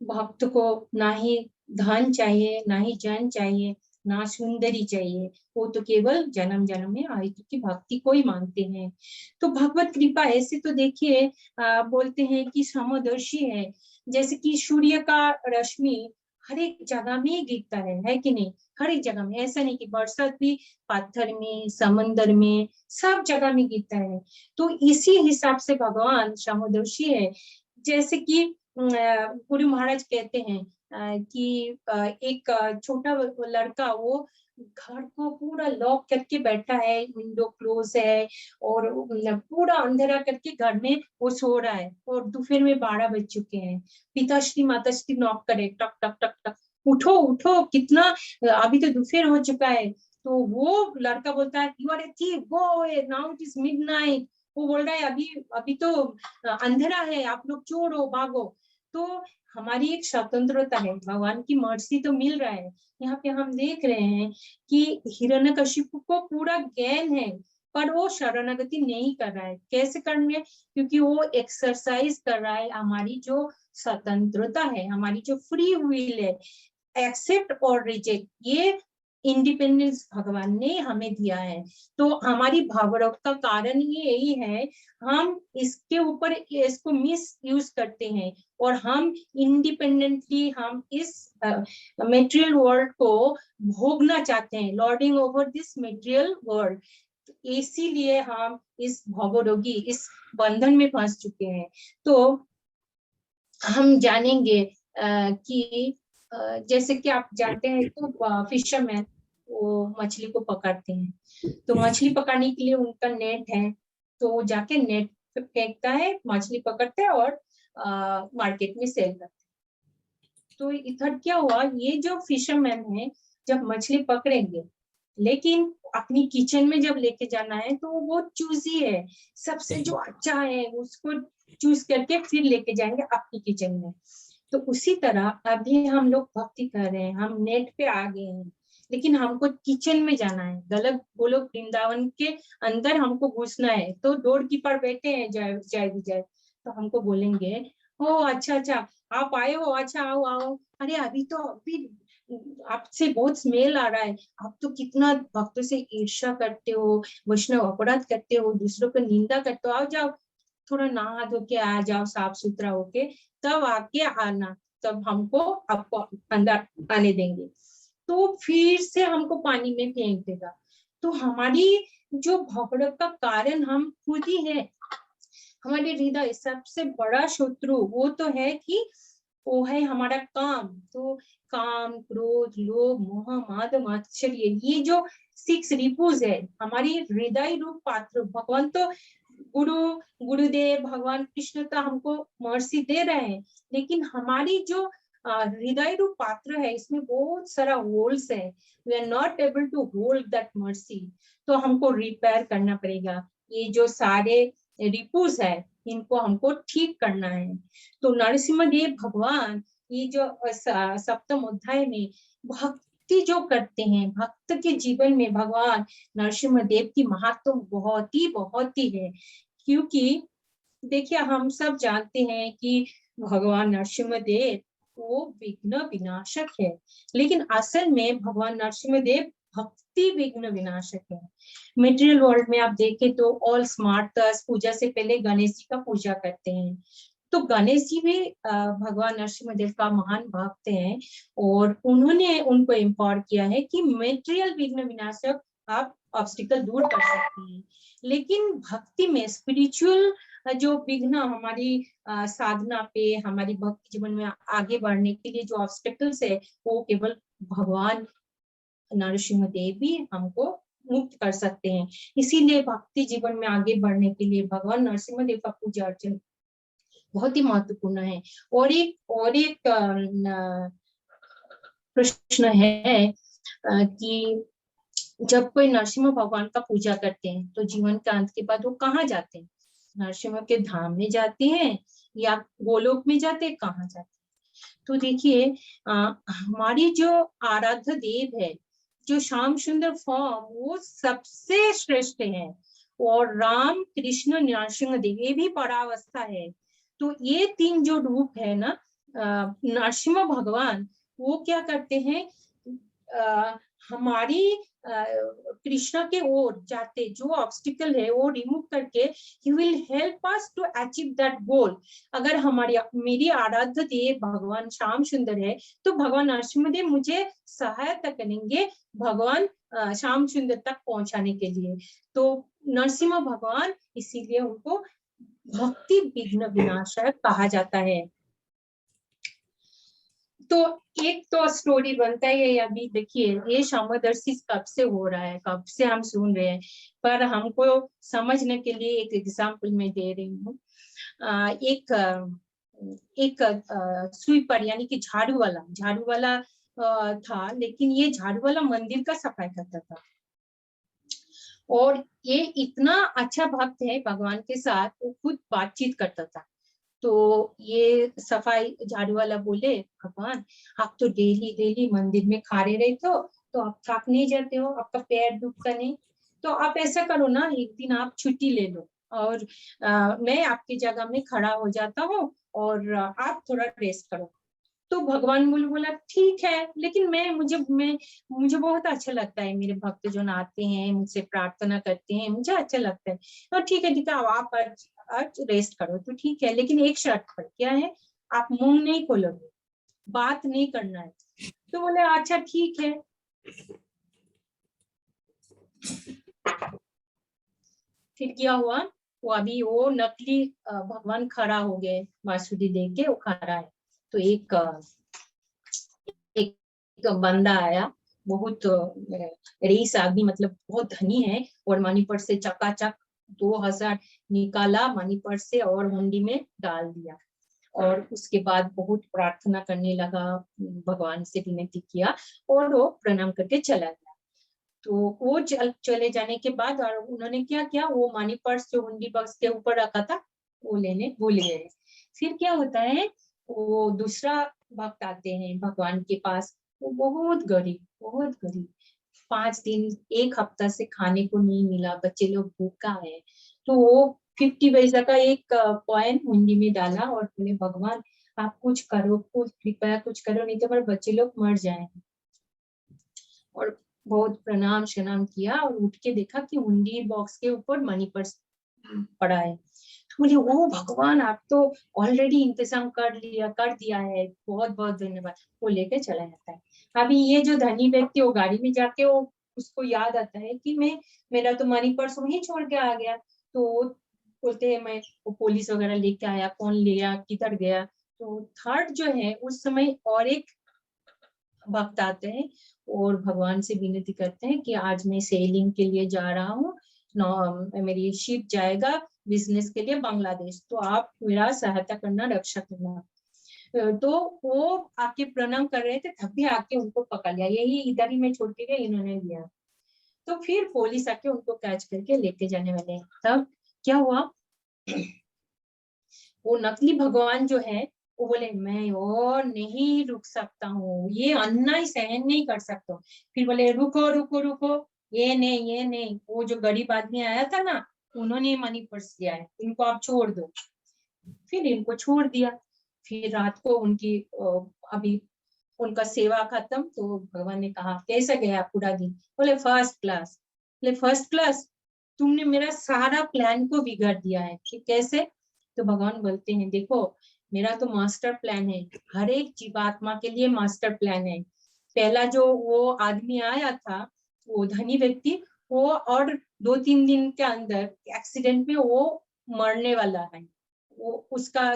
Speaker 1: भक्त को ना ही धन चाहिए, ना ही जन चाहिए, ना सुंदरी चाहिए, वो तो केवल जन्म जन्म में आयु की भक्ति को ही मानते हैं। तो भगवत कृपा ऐसे तो देखिए बोलते हैं कि समदर्शी है, जैसे कि सूर्य का रश्मि हर एक जगह में गिरता है कि नहीं, हर एक जगह में, ऐसा नहीं कि बरसात भी पत्थर में, समंदर में, सब जगह में गिरता है। तो इसी हिसाब से भगवान समदर्शी है। जैसे कि गुरु महाराज कहते हैं कि एक छोटा लड़का वो घर को पूरा लॉक करके बैठा है, विंडो क्लोज है और पूरा अंधेरा करके घर में वो सो रहा है, और दोपहर में 12 बज चुके हैं। पिताश्री माताश्री नॉक करे, टक टक टक टक, उठो उठो, कितना, अभी तो दोपहर हो चुका है। तो वो लड़का बोलता है, you are a thief, go away, now it is midnight. वो बोल रहा है, अभी अभी तो अंधेरा है, आप लोग चोर हो, भागो। तो हमारी एक स्वतंत्रता है, भगवान की मर्जी तो मिल रहा है। यहाँ पे हम देख रहे हैं कि हिरण्यकशिपु को पूरा ज्ञान है, पर वो शरणागति नहीं कर रहा है। कैसे करना है? क्योंकि वो एक्सरसाइज कर रहा है हमारी जो स्वतंत्रता है, हमारी जो फ्री विल है, एक्सेप्ट और रिजेक्ट, ये इंडिपेंडेंस भगवान ने हमें दिया है। तो हमारी भावरोग का कारण ये यही है, हम इसके ऊपर इसको मिस यूज करते हैं, और हम इंडिपेंडेंटली हम इस मेटेरियल वर्ल्ड को भोगना चाहते हैं, lording over this material world. इसीलिए हम इस भवरोगी, इस बंधन में फंस चुके हैं। तो हम जानेंगे कि जैसे कि आप जानते हैं तो फिशरमैन वो मछली को पकड़ते हैं, तो मछली पकड़ने के लिए उनका नेट है, तो वो जाके नेट फेंकता है, मछली पकड़ते हैं और मार्केट में सेल करते हैं। तो इधर क्या हुआ, ये जो फिशरमैन है जब मछली पकड़ेंगे, लेकिन अपनी किचन में जब लेके जाना है तो वो चूजी है, सबसे जो अच्छा है उसको चूज करके फिर लेके जाएंगे अपनी किचन में। तो उसी तरह अभी हम लोग भक्ति कर रहे हैं, हम नेट पे आ गए हैं, लेकिन हमको किचन में जाना है, गलत बोलो, वृंदावन के अंदर हमको घुसना है। तो डोर कीपर बैठे हैं जय विजय, तो हमको बोलेंगे, ओ अच्छा अच्छा आप आए हो, अच्छा आओ आओ, अरे अभी तो अभी आपसे बहुत स्मेल आ रहा है, आप तो कितना भक्तों से ईर्ष्या करते हो, वैष्णव अपराध करते हो, दूसरों को निंदा करते हो, आओ जाओ, थोड़ा नहा धो के आ जाओ साफ सुथरा होके, तब आके आना, तब हमको आपको अंदर आने देंगे। तो फिर से हमको पानी में फेंक देगा। तो हमारी जो भवरोग का कारण हम खुद ही है, हमारे हृदय सबसे बड़ा शत्रु वो तो है कि वो है हमारा काम। तो काम, क्रोध, लोभ, मोह, मद, मात्सर्य, ये जो 6 रिपुज है, हमारी हृदय रूप पात्र, भगवान तो गुरुदेव भगवान कृष्ण तो हमको मर्सी दे रहे हैं, लेकिन हमारी जो हृदय रूप पात्र है, इसमें बहुत सारा होल्स है, we are not able to hold that mercy. तो हमको रिपेयर करना पड़ेगा, ये जो सारे रिपुज है इनको हमको ठीक करना है। तो नरसिम्हा देव भगवान ये जो सप्तम अध्याय में भक्ति जो करते हैं, भक्त के जीवन में भगवान नरसिम्हा देव की महत्व बहुत ही है। क्योंकि देखिए हम सब जानते हैं कि भगवान नरसिम्हा देव वो विघ्न विनाशक है, लेकिन असल में भगवान नरसिम्हा देव भक्ति विघ्न विनाशक है। मेटेरियल वर्ल्ड में आप देखें तो ऑल स्मार्ट पूजा से पहले गणेश जी का पूजा करते हैं। तो गणेश जी भी भगवान नरसिम्हा का महान भक्त हैं, और उन्होंने उनको एम्पावर किया है कि मेटेरियल विघ्न विनाशक आप ऑब्स्टिकल दूर कर सकते हैं, लेकिन भक्ति में, स्पिरिचुअल जो विघ्न हमारी साधना पे, हमारी भक्ति जीवन में आगे बढ़ने के लिए जो ऑब्स्टेकल्स है, वो केवल भगवान नरसिंह देव भी हमको मुक्त कर सकते हैं। इसीलिए भक्ति जीवन में आगे बढ़ने के लिए भगवान नरसिंह देव का पूजा अर्चन बहुत ही महत्वपूर्ण है। और एक प्रश्न है कि जब कोई नरसिंह भगवान का पूजा करते हैं तो जीवन के अंत के बाद वो कहाँ जाते हैं? नरसिंह के धाम में जाते हैं या गोलोक में जाते हैं, कहाँ जाते हैं? तो देखिए, हमारी जो आराध्य देव है, जो श्याम सुंदर फॉर्म, वो सबसे श्रेष्ठ है। और राम कृष्ण नरसिंह देव, ये भी परावस्था है। तो ये तीन जो रूप है ना, नरसिंह भगवान, वो क्या करते हैं, हमारी कृष्ण के ओर जाते, जो ऑब्स्टिकल है वो रिमूव करके ही will help us to achieve that goal. अगर मेरी आराध्य देव भगवान श्याम सुंदर है, तो भगवान नरसिंह देव मुझे सहायता करेंगे भगवान श्याम सुंदर तक पहुंचाने के लिए। तो नरसिंह भगवान, इसीलिए उनको भक्ति विघ्न विनाशक कहा जाता है। तो एक तो स्टोरी बनता है, अभी देखिए ये समदर्शी कब से हो रहा है, कब से हम सुन रहे हैं, पर हमको समझने के लिए एक एग्जाम्पल मैं दे रही हूँ। एक स्वीपर यानी कि झाड़ू वाला था, लेकिन ये झाड़ू वाला मंदिर का सफाई करता था। और ये इतना अच्छा भक्त है भगवान के साथ, वो खुद बातचीत करता था। तो ये सफाई झाड़ू वाला बोले, भगवान आप तो डेली मंदिर में खड़े रहते हो, तो आप थक नहीं जाते हो, आपका पैर दुखता नहीं, तो आप ऐसा करो ना, एक दिन आप छुट्टी ले लो और मैं आपकी जगह में खड़ा हो जाता हूँ और आप थोड़ा रेस्ट करो। तो भगवान बोला ठीक है, लेकिन मुझे बहुत अच्छा लगता है, मेरे भक्त जो आते हैं मुझसे प्रार्थना करते हैं, मुझे अच्छा लगता है। तो ठीक है आप आज रेस्ट करो। तो ठीक है, लेकिन एक शर्त पर। क्या है? आप मुंह नहीं खोलोगे, बात नहीं करना है। तो बोले अच्छा ठीक है। फिर क्या हुआ, वो अभी वो नकली भगवान खड़ा हो गए, बांसुरी देख के वो खड़ा है। तो एक बंदा आया, बहुत रईस आदमी, मतलब बहुत धनी है, और मनी पर्स से चकाचक 2000 निकाला मनी पर्स से और हुंडी में डाल दिया। और उसके बाद बहुत प्रार्थना करने लगा, भगवान से विनती किया और वो प्रणाम करके चला गया। तो वो चले जाने के बाद और उन्होंने क्या किया, वो मनी पर्स जो हुंडी बॉक्स के ऊपर रखा था वो लेने भूल गए। फिर क्या होता है, वो दूसरा भक्त आते हैं भगवान के पास, वो बहुत गरीब 5 दिन 1 हफ्ता से खाने को नहीं मिला, बच्चे लोग भूखा है। तो वो 50 पैसा का एक कॉइन हुंडी में डाला और बोले, भगवान आप कुछ करो, कुछ कृपया कुछ करो, नहीं तो हमारे बच्चे लोग मर जाएंगे। और बहुत प्रणाम शनाम किया और उठ के देखा कि हुंडी बॉक्स के ऊपर मनी पर्स पड़ा है। तो बोले, ओ भगवान आप तो ऑलरेडी इंतजाम कर दिया है, बहुत बहुत धन्यवाद। वो लेके चला जाता है। अभी ये जो धनी व्यक्ति, वो गाड़ी में जाके वो उसको याद आता है कि मेरा तो मनी पर्स वहीं छोड़ के आ गया। तो बोलते हैं मैं वो पुलिस वगैरह लेके आया, कौन लिया, किधर गया। तो थर्ड जो है, उस समय और एक भक्त आते हैं और भगवान से विनती करते हैं कि आज मैं सेलिंग के लिए जा रहा हूँ, मेरी शिप जाएगा बिजनेस के लिए बांग्लादेश, तो आप मेरा सहायता करना, रक्षा करना। तो वो आके प्रणाम कर रहे थे, तब भी आके उनको पकड़ लिया, यही इधर ही मैं छोड़ के गया, इन्होंने लिया। तो फिर पुलिस आके उनको कैच करके लेके जाने वाले। तब क्या हुआ, वो नकली भगवान जो है, वो बोले मैं और नहीं रुक सकता हूँ, ये अन्याय सहन नहीं कर सकता। फिर बोले रुको, ये नहीं, वो जो गरीब आदमी आया था ना, उन्होंने मनी पर्स दिया है, इनको आप छोड़ दो। फिर इनको छोड़ दिया। फिर रात को अभी उनका सेवा खत्म, तो भगवान ने कहा कैसा गया पूरा दिन? बोले फर्स्ट क्लास। बोले फर्स्ट क्लास? तुमने मेरा सारा प्लान को बिगाड़ दिया है। कि कैसे? तो भगवान बोलते हैं, देखो मेरा तो मास्टर प्लान है, हर एक जीवात्मा के लिए मास्टर प्लान है। पहला जो वो आदमी आया था, वो धनी व्यक्ति, वो और 2-3 दिन के अंदर एक्सीडेंट में वो मरने वाला है, वो उसका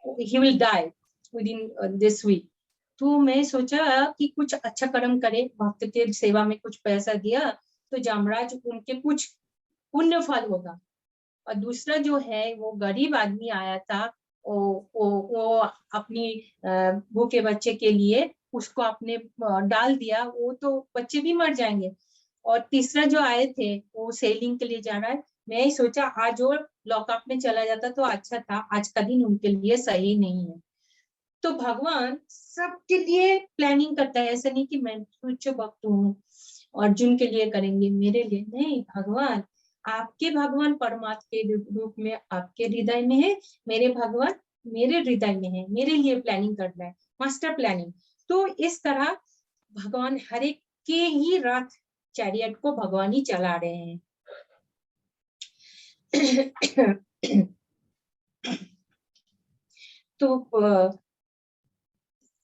Speaker 1: he will die within this week। तो मैं सोचा कि कुछ अच्छा कर्म करे, भक्त के सेवा में कुछ पैसा दिया तो जमराज उनके कुछ पुण्य फल होगा। और दूसरा जो है वो गरीब आदमी आया था, वो अपनी भूखे बच्चे के लिए उसको आपने डाल दिया, वो तो बच्चे भी मर जाएंगे। और तीसरा जो आए थे वो सेलिंग के लिए जा रहा है। मैं ही सोचा आज और लॉकअप में चला जाता तो अच्छा था, आज का दिन उनके लिए सही नहीं है। तो भगवान सबके लिए प्लानिंग करता है, ऐसा नहीं कि मैं उच्च भक्त हूँ अर्जुन के लिए करेंगे, मेरे लिए नहीं। भगवान आपके भगवान परमात्मा के रूप में आपके हृदय में है, मेरे भगवान मेरे हृदय में है, मेरे लिए प्लानिंग कर रहा है, मास्टर प्लानिंग। तो इस तरह भगवान हर एक के ही रथ चैरियट को भगवान ही चला रहे हैं। तो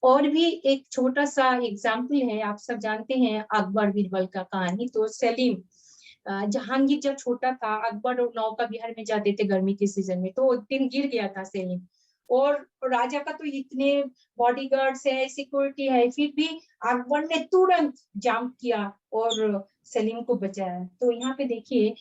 Speaker 1: और भी एक छोटा सा एग्जाम्पल है, आप सब जानते हैं अकबर बीरबल का कहानी। तो सेलिम जहांगीर जब छोटा था, अकबर नौका विहार में जाते थे गर्मी के सीजन में, तो एक दिन गिर गया था सेलिम। और राजा का तो इतने बॉडीगार्ड्स है, सिक्योरिटी है, फिर भी अकबर ने तुरंत जंप किया और सेलिम को बचाया। तो यहाँ पे देखिए,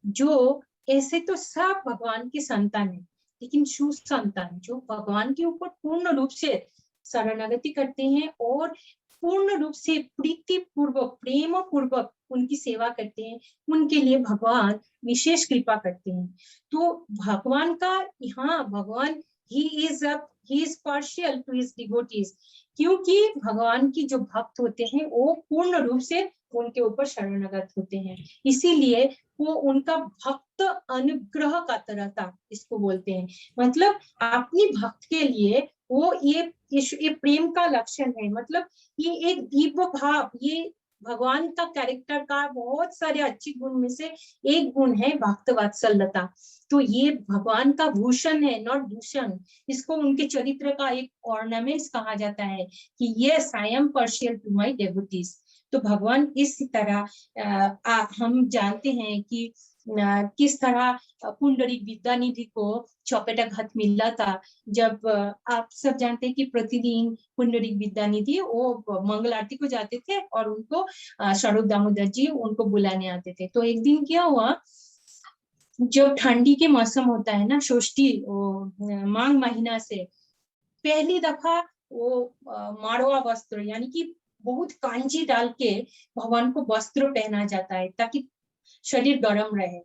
Speaker 1: जो ऐसे तो सब भगवान की संतान है, लेकिन सुसंतान जो भगवान के ऊपर पूर्ण रूप से शरणागति करते हैं और पूर्ण रूप से प्रीति पूर्वक प्रेम पूर्वक उनकी सेवा करते हैं, उनके लिए भगवान विशेष कृपा करते हैं। तो भगवान का यहाँ भगवान he is partial to his devotees, क्योंकि भगवान की जो भक्त होते हैं वो पूर्ण रूप से उनके ऊपर शरणागत होते हैं, इसीलिए वो उनका भक्त अनुग्रह का तरह इसको बोलते हैं। मतलब अपनी भक्त के लिए वो ये प्रेम का लक्षण है। मतलब ये एक दिव्य भाव, ये भगवान का कैरेक्टर का बहुत सारे अच्छे गुण में से एक गुण है भक्त वात्सल्यता। तो ये भगवान का भूषण है, नॉट दूषण। इसको उनके चरित्र का एक ऑर्नामेंट्स कहा जाता है कि yes I am partial two my devotees. तो भगवान इस तरह हम जानते हैं कि किस तरह पुंडरीक विद्यानिधि को चौपेटाघात मिला था। जब आप सब जानते हैं कि प्रतिदिन पुंडरीक विद्यानिधि वो मंगल आरती को जाते थे और उनको स्वरूप दामोदर जी उनको बुलाने आते थे। तो एक दिन क्या हुआ, जब ठंडी के मौसम होता है ना, षष्ठी माघ महीना से पहली दफा वो मारवा वस्त्र यानी कि बहुत कांजी डाल के भगवान को वस्त्र पहना जाता है ताकि शरीर गर्म रहे।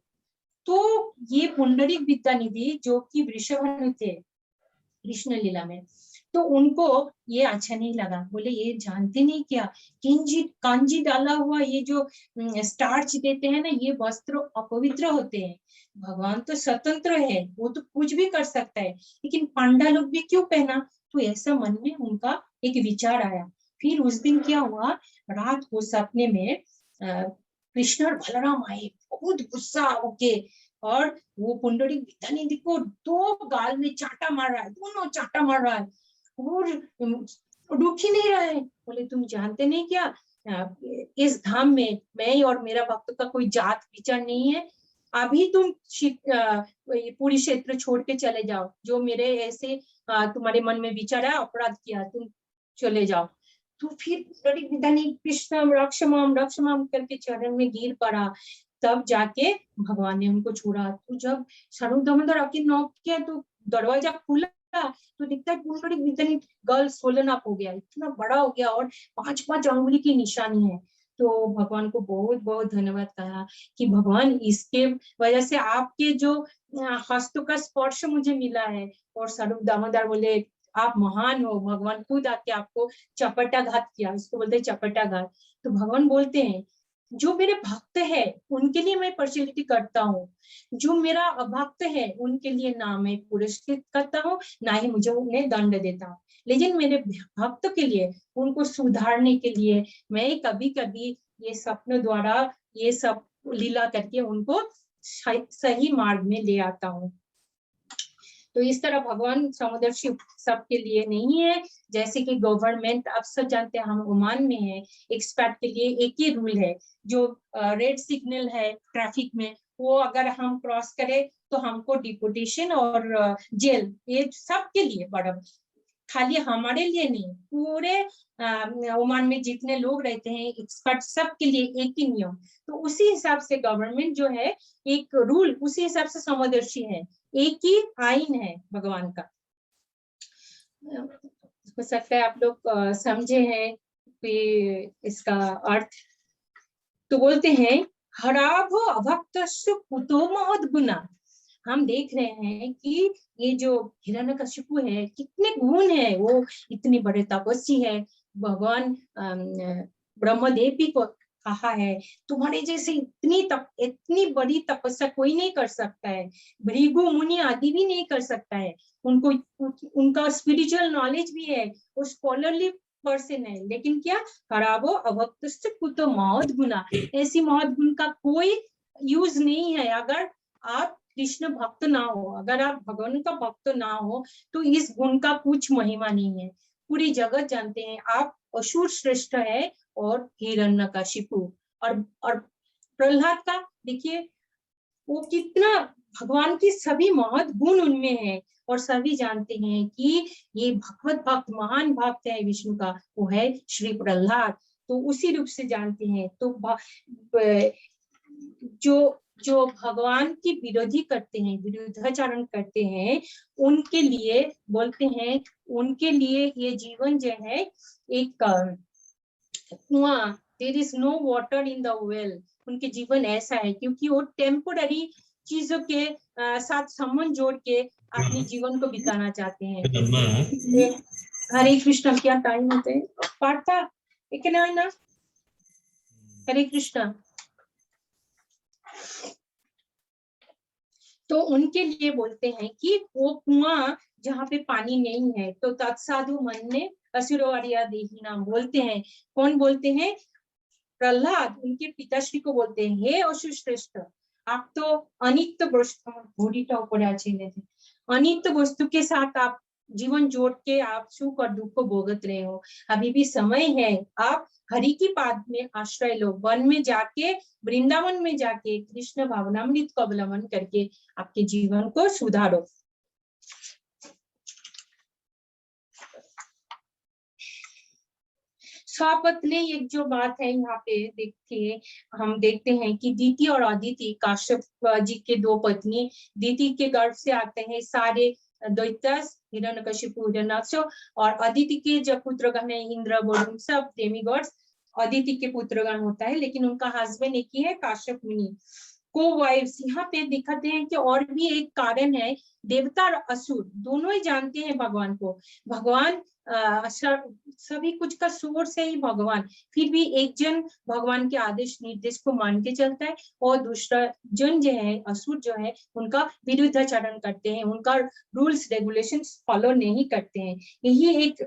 Speaker 1: तो ये पुंडरीक विद्यानिधि जो कि वृषभानु थे कृष्ण लीला में, तो उनको ये अच्छा नहीं लगा। बोले ये जानते नहीं क्या, कांजी डाला हुआ ये जो स्टार्च देते हैं ना, ये वस्त्र अपवित्र होते हैं। भगवान तो स्वतंत्र है, वो तो कुछ भी कर सकता है, लेकिन पांडा लोग भी क्यों पहना। तो ऐसा मन में उनका एक विचार आया। फिर उस दिन क्या हुआ, रात को सपने में कृष्ण और बलराम आए बहुत गुस्सा होके, और वो पुंडरीक विद्यानिधि को दो गाल में चाटा मार रहा है, दोनों चाटा मार रहा है और रुक ही नहीं रहा है। बोले तुम जानते नहीं क्या, इस धाम में मैं और मेरा भक्त का कोई जात विचार नहीं है, अभी तुम पूरी क्षेत्र छोड़ के चले जाओ, जो मेरे ऐसे तुम्हारे मन में विचार है अपराध किया, तुम चले जाओ। तो फिर पुंडरीक विद्यानिधि कृष्ण रक्षमाम रक्षमाम करके चरण में गिर पड़ा, तब जाके भगवान ने उनको छोड़ा। तो जब स्वरूप दामोदर आके नॉक किया तो दरवाजा खुला, तो दिखता है पुंडरीक विद्यानिधि गल सोलन अप हो गया, इतना बड़ा हो गया और 5-5 अंगुली की निशानी है। तो भगवान को बहुत बहुत धन्यवाद कहा कि भगवान इसके वजह से आपके जो हस्तों का स्पर्श मुझे मिला है। और स्वरूप दामोदर बोले आप महान हो, भगवान खुद आके आपको चपटाघात किया, इसको बोलते हैं चपटाघात। तो भगवान बोलते हैं जो मेरे भक्त है उनके लिए मैं पार्शियलिटी करता हूँ, जो मेरा अभक्त है उनके लिए ना मैं पुरस्कृत करता हूँ ना ही मुझे उन्हें दंड देता हूँ, लेकिन मेरे भक्त के लिए उनको सुधारने के लिए मैं कभी कभी ये स्वप्न द्वारा ये सब लीला करके उनको सही मार्ग में ले आता हूँ। तो इस तरह भगवान समदर्शी सबके लिए नहीं है। जैसे कि गवर्नमेंट आप सब जानते हैं, हम ओमान में है, एक्सपैट के लिए एक ही रूल है, जो रेड सिग्नल है ट्रैफिक में वो अगर हम क्रॉस करें तो हमको डिपोटेशन और जेल, ये सबके लिए बड़ा, खाली हमारे लिए नहीं, पूरे ओमान में जितने लोग रहते हैं एक्सपर्ट सबके लिए एक ही नियम। तो उसी हिसाब से गवर्नमेंट जो है एक रूल उसी हिसाब से समदर्शी है, एक ही आइन है भगवान का। हो सकता है आप लोग समझे हैं कि इसका अर्थ। तो बोलते हैं हराभो अभक्तस्य कुतो महद्गुना। हम देख रहे हैं कि ये जो हिरण्यकशिपु है कितने गुण है, वो इतनी बड़े तपस्वी है। भगवान ब्रह्मदेव भी को कहा है तुम्हारे जैसे इतनी बड़ी तपस्या कोई नहीं कर सकता है, भृगु मुनि आदि भी नहीं कर सकता है। उनको उनका स्पिरिचुअल नॉलेज भी है, वो स्कॉलरली पर्सन है, लेकिन क्या खराबो अभक्तस्य कुतो महद गुना, ऐसी महद गुण का कोई यूज नहीं है। अगर आप कृष्ण भक्त ना हो, अगर आप भगवान का भक्त ना हो, तो इस गुण का कुछ महिमा नहीं है। पूरी जगत जानते हैं आप असुर श्रेष्ठ है और हिरण्यकशिपु और प्रहलाद का देखिए वो कितना, भगवान की सभी महत् गुण उनमें है और सभी जानते हैं कि ये भगवत भक्त महान भक्त है विष्णु का, वो है श्री प्रहलाद। तो उसी रूप से जानते हैं। तो जो भगवान की विरोधी करते हैं, विरुद्धाचरण करते हैं, उनके लिए बोलते हैं, उनके लिए ये जीवन जो है एक कुआं, there is no water in the well. उनके जीवन ऐसा है क्योंकि वो टेम्पोररी चीजों के साथ संबंध जोड़ के अपने जीवन को बिताना चाहते हैं। हरे कृष्ण, क्या टाइम होते हैं पार्था इतना है ना। हरे कृष्ण। तो उनके लिए बोलते हैं कि वो कुआं जहाँ पे पानी नहीं है, तो तत्साधु मन ने असुरवारिया देही नाम बोलते हैं। कौन बोलते हैं? प्रहलाद उनके पिताश्री को बोलते हैं, हे असुर श्रेष्ठ, आप तो अनित्य वस्तु, घोड़ीटा ऊपर अनित्य वस्तु के साथ आप जीवन जोड़ के आप सुख और दुख को भोगत रहे हो। अभी भी समय है, आप हरि की पाद में आश्रय लो, वन में जाके, वृंदावन में जाके कृष्ण भावनामृत को अवलंबन करके आपके जीवन को सुधारो। स्वपत्नी एक जो बात है यहाँ पे देखिए, हम देखते हैं कि दीति और अदिति, काश्यप जी के दो पत्नी, दीति के गर्भ से आते हैं सारे दैत्य, हिरण्यकशिपु, हिरण्याक्ष, और अदिति के जब पुत्रगण है इंद्र वरुण सब डेमिगॉड्स, अदिति के पुत्रगण होता है, लेकिन उनका हस्बैंड एक ही है काश्यप मुनि। को वाइफ्स यहाँ पे दिखाते हैं कि और भी एक कारण है, देवता और असुर दोनों ही जानते हैं भगवान को। भगवान सभी कुछ का सोर्स है ही भगवान, फिर भी एक जन भगवान के आदेश निर्देश को मान के चलता है और दूसरा जन जो है असुर जो है उनका विरुद्धाचरण करते हैं, उनका रूल्स रेगुलेशंस फॉलो नहीं करते हैं। यही एक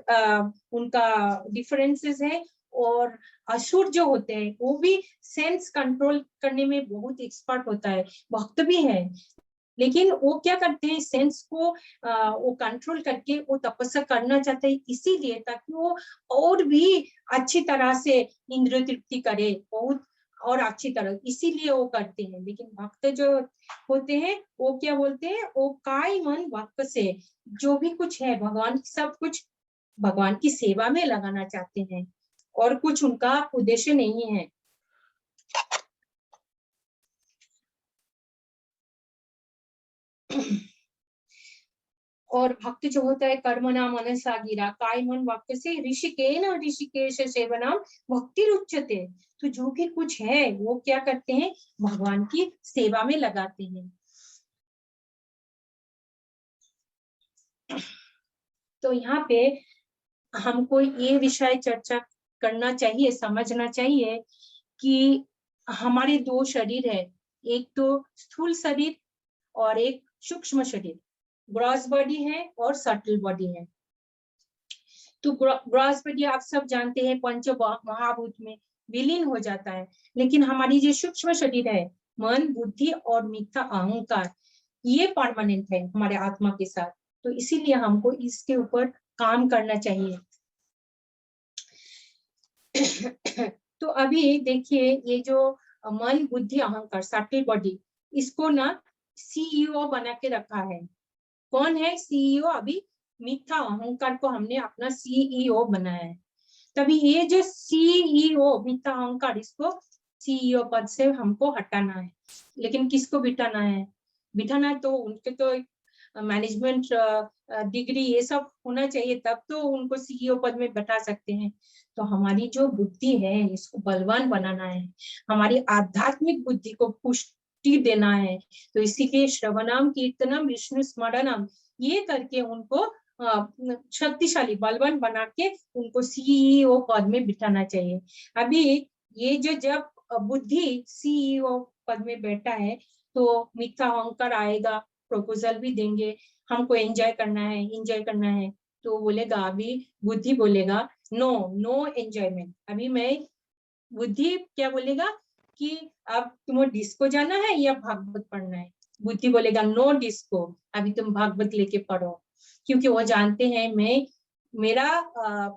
Speaker 1: उनका डिफरेंसेस है। और असुर जो होते हैं वो भी सेंस कंट्रोल करने में बहुत एक्सपर्ट होता है, भक्त भी है, लेकिन वो क्या करते हैं सेंस को वो कंट्रोल करके वो तपस्या करना चाहते हैं, इसीलिए ताकि वो और भी अच्छी तरह से इंद्रिय तृप्ति करे, बहुत और अच्छी तरह, इसीलिए वो करते हैं। लेकिन भक्त जो होते हैं वो क्या बोलते हैं, वो काय मन वाक्य से जो भी कुछ है भगवान, सब कुछ भगवान की सेवा में लगाना चाहते हैं और कुछ उनका उद्देश्य नहीं है। और भक्त जो होता है कर्मणा मनसा गिरा, काय मन वाक्य से ऋषिकेन ऋषिकेश सेवनाम भक्ति रुच्यते। तो जो भी कुछ है वो क्या करते हैं, भगवान की सेवा में लगाते हैं। तो यहाँ पे हमको ये विषय चर्चा करना चाहिए, समझना चाहिए कि हमारे दो शरीर है, एक तो स्थूल शरीर और एक सूक्ष्म शरीर, ग्रॉस बॉडी है और सटल बॉडी है। तो ग्रॉस बॉडी आप सब जानते हैं पंच महाभूत में विलीन हो जाता है, लेकिन हमारी जो सूक्ष्म शरीर है, मन बुद्धि और मिथ्या अहंकार, ये परमानेंट है हमारे आत्मा के साथ। तो इसीलिए हमको इसके ऊपर काम करना चाहिए। तो अभी देखिए ये जो मन बुद्धि अहंकार सटल बॉडी, इसको ना सीईओ बना के रखा है। कौन है सीईओ? अभी मिथ्या अहंकार को हमने अपना सीईओ बनाया है। तभी ये जो सीईओ मिथ्या अहंकार, इसको सीईओ पद से हमको हटाना है। लेकिन किसको बिठाना है? बिठाना है तो उनके तो मैनेजमेंट डिग्री ये सब होना चाहिए, तब तो उनको सीईओ पद में बैठा सकते हैं। तो हमारी जो बुद्धि है इसको बलवान बनाना है, हमारी आध्यात्मिक बुद्धि को पुष्टि देना है। तो इसीलिए श्रवणम कीर्तनम विष्णु स्मरणम ये करके उनको शक्तिशाली बलवान बना के उनको सीईओ पद में बिठाना चाहिए। अभी ये जो जब बुद्धि सीईओ पद में बैठा है तो मिथ्या अहंकार आएगा, प्रपोजल भी देंगे, हमको एंजॉय करना है, तो बोलेगा, अभी बुद्धि बोलेगा नो नो एंजॉयमेंट। अभी मैं बुद्धि क्या बोलेगा कि अब तुम्हें डिस्को जाना है या भागवत पढ़ना है? बुद्धि बोलेगा नो डिस्को, अभी तुम भागवत लेके पढ़ो। क्योंकि वो जानते हैं मैं, मेरा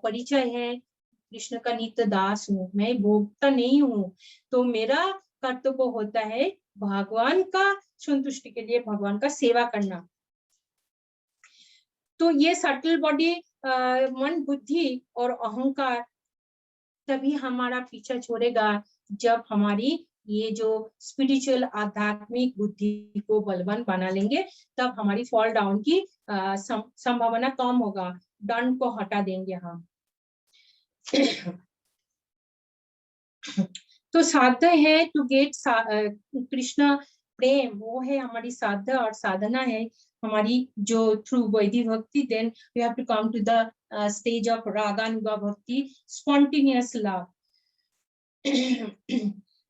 Speaker 1: परिचय है कृष्ण का नित्य दास हूँ, मैं भोक्ता नहीं हूँ। तो मेरा कर्तव्य होता है भगवान का संतुष्टि के लिए भगवान का सेवा करना। तो ये सटल बॉडी मन बुद्धि और अहंकार तभी हमारा पीछा छोड़ेगा जब हमारी ये जो स्पिरिचुअल आध्यात्मिक बुद्धि को बलवान बना लेंगे, तब हमारी फॉल डाउन की संभावना कम होगा, दंड को हटा देंगे हम। तो साध्य है टू गेट कृष्ण प्रेम, वो है हमारी साध्य और साधना है हमारी जो through Vedic bhakti, then we have to come to the stage of raganuga bhakti, spontaneous love.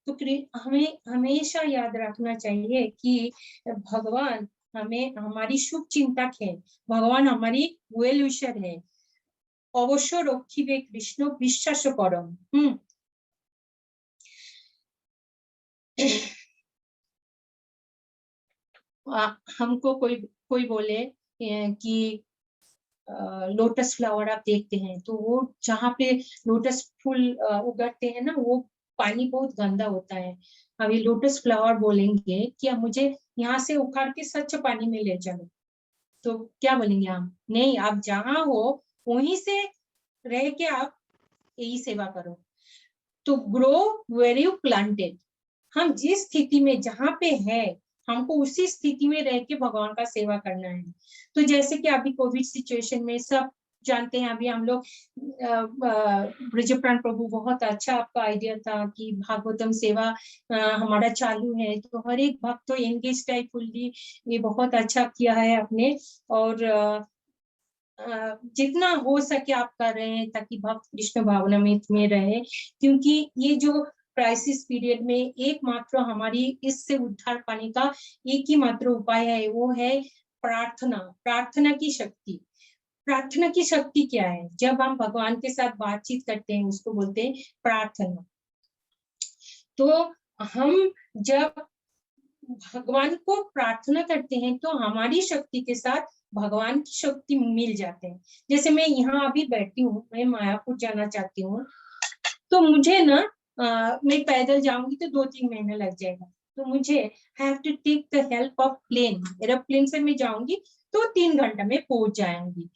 Speaker 1: तो हमें हमेशा याद रखना चाहिए कि भगवान हमें हमारी शुभ चिंतक है, भगवान हमारी वेल विशर है। अवश्य रखिबे कृष्ण विश्वास करम। हमको कोई बोले कि लोटस फ्लावर आप देखते हैं, तो वो जहाँ पे लोटस फूल उगते हैं ना, वो पानी बहुत गंदा होता है। अभी लोटस फ्लावर बोलेंगे कि आप मुझे यहाँ से उखाड़ के स्वच्छ पानी में ले चलो, तो क्या बोलेंगे हम? नहीं, आप जहाँ हो वहीं से रह के आप यही सेवा करो। तो ग्रो वेर यू प्लांटेड, हम जिस स्थिति में जहाँ पे है हमको उसी स्थिति में रह के भगवान का सेवा करना है। तो जैसे कि अभी कोविड सिचुएशन में सब जानते हैं, अभी हम लोग ब्रजप्राण प्रभु, बहुत अच्छा आपका आइडिया था कि भागवतम सेवा हमारा चालू है, तो हर एक भक्त तो एंगेज टाइप फुल्ली, ये बहुत अच्छा किया है आपने। और जितना हो सके आप कर रहे हैं ताकि भक्त कृष्ण भावना में रहे, क्योंकि ये जो क्राइसिस पीरियड में एकमात्र हमारी इससे उद्धार पाने का एक ही मात्र उपाय है, वो है प्रार्थना। प्रार्थना की शक्ति, प्रार्थना की शक्ति क्या है? जब हम भगवान के साथ बातचीत करते हैं उसको बोलते हैं प्रार्थना। तो हम जब भगवान को प्रार्थना करते हैं तो हमारी शक्ति के साथ भगवान की शक्ति मिल जाते हैं। जैसे मैं यहाँ अभी बैठी हूँ, मैं मायापुर जाना चाहती हूँ, तो मुझे ना मैं पैदल जाऊंगी तो 2-3 महीने लग जाएगा, तो मुझे have to take the help of plane. Aeroplane से मैं जाऊंगी तो 3 घंटा में पहुंच जाऊंगी।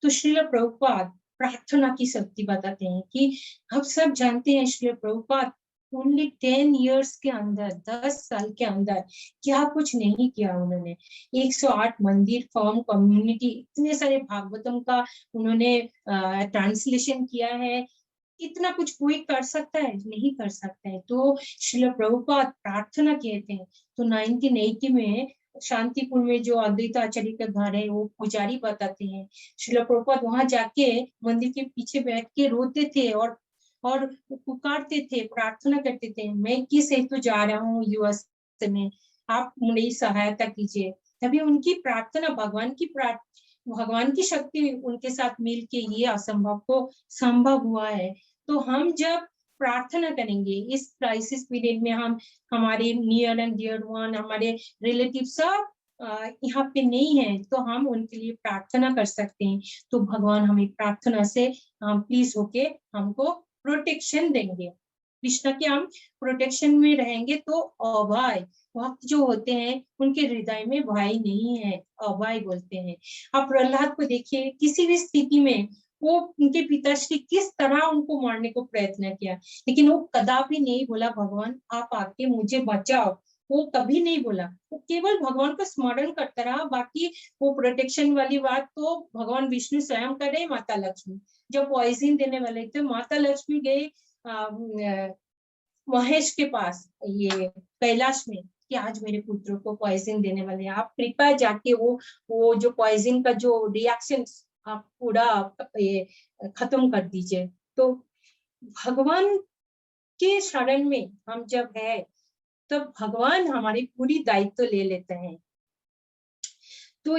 Speaker 1: तो श्रील प्रभुपाद प्रार्थना की शक्ति बताते हैं कि हम सब जानते हैं श्रील प्रभुपाद ओनली 10 years के अंदर, 10 साल के अंदर क्या कुछ नहीं किया उन्होंने। 108 मंदिर, फॉर्म, कम्युनिटी, इतने सारे भागवतम का उन्होंने ट्रांसलेशन किया है। इतना कुछ कोई कर सकता है? नहीं कर सकता है। तो श्रील प्रभुपाद प्रार्थना कहते हैं। तो 1980 में शांतिपुर में जो अद्वैत आचार्य का घर है, वो पुजारी बताते हैं श्रील प्रभुपाद वहां जाके मंदिर के पीछे बैठ के रोते थे और पुकारते थे, प्रार्थना करते थे, मैं किस हेतु जा रहा हूँ यूएस में, आप मेरी सहायता कीजिए। तभी उनकी प्रार्थना, भगवान की शक्ति उनके साथ मिल के ये असंभव को संभव हुआ है। तो हम जब प्रार्थना करेंगे इस क्राइसिस पीरियड में, हम हमारे नियर एंड डियर वन, हमारे रिलेटिव सब यहाँ पे नहीं है, तो हम उनके लिए प्रार्थना कर सकते हैं। तो भगवान हमें प्रार्थना से प्लीज होके हमको प्रोटेक्शन देंगे। कृष्ण के हम प्रोटेक्शन में रहेंगे तो अभय भक्त जो होते हैं उनके हृदय में भय नहीं है, अभय बोलते हैं। आप प्रहलाद को देखिए, किसी भी स्थिति में वो उनके पिताश्री किस तरह उनको मारने को प्रयत्न किया, लेकिन वो कदापि नहीं बोला भगवान आप आके मुझे बचाओ, वो कभी नहीं बोला। वो केवल भगवान का स्मरण करता रहा। बाकी वो प्रोटेक्शन वाली बात तो भगवान विष्णु स्वयं कर रहे, माता लक्ष्मी जब पॉइजन देने वाले थे, माता लक्ष्मी गए महेश के पास, ये कैलाश में, कि आज मेरे पुत्र को पॉइजन देने वाले हैं, आप कृपया जाके वो जो पॉइजन का जो रिएक्शन आप पूरा ये खत्म कर दीजिए। तो भगवान के शरण में हम जब है तो भगवान हमारी पूरी दायित्व ले लेते हैं। तो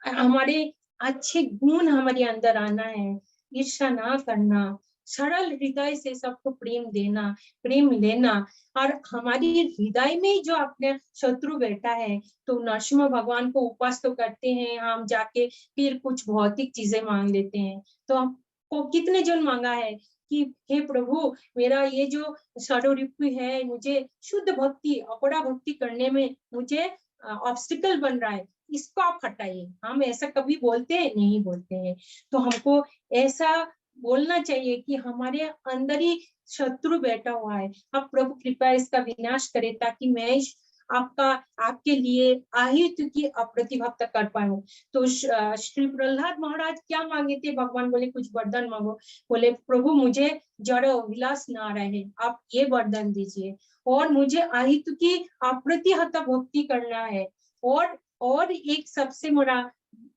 Speaker 1: हमारे अच्छे गुण हमारे अंदर आना है, ईर्ष्या ना करना, सरल हृदय से सबको प्रेम देना, प्रेम लेना। और हमारी हृदय में जो अपने शत्रु बैठा है, तो नरसिंह भगवान को उपास तो करते हैं हम जाके, फिर कुछ भौतिक चीजें मांग लेते हैं। तो हमको कितने जन मांगा है कि हे प्रभु मेरा ये जो स्वरूप है, मुझे शुद्ध भक्ति अपरा भक्ति करने में मुझे ऑब्स्टिकल बन रहा है, इसको आप हटाइए। हम ऐसा कभी बोलते हैं? नहीं बोलते हैं। तो हमको ऐसा बोलना चाहिए कि हमारे अंदर ही शत्रु बैठा हुआ है, अब प्रभु कृपया इसका विनाश करे ताकि मैं आपके लिए आहित की अप्रतिभक्ता कर पाऊं। तो श्री प्रहलाद महाराज क्या मांगे थे? भगवान बोले कुछ वरदान मांगो। बोले प्रभु मुझे जड़ अभिलाष ना रहे, आप ये वरदान दीजिए, और मुझे आहित की अप्रतिहत भक्ति करना है। और एक सबसे बड़ा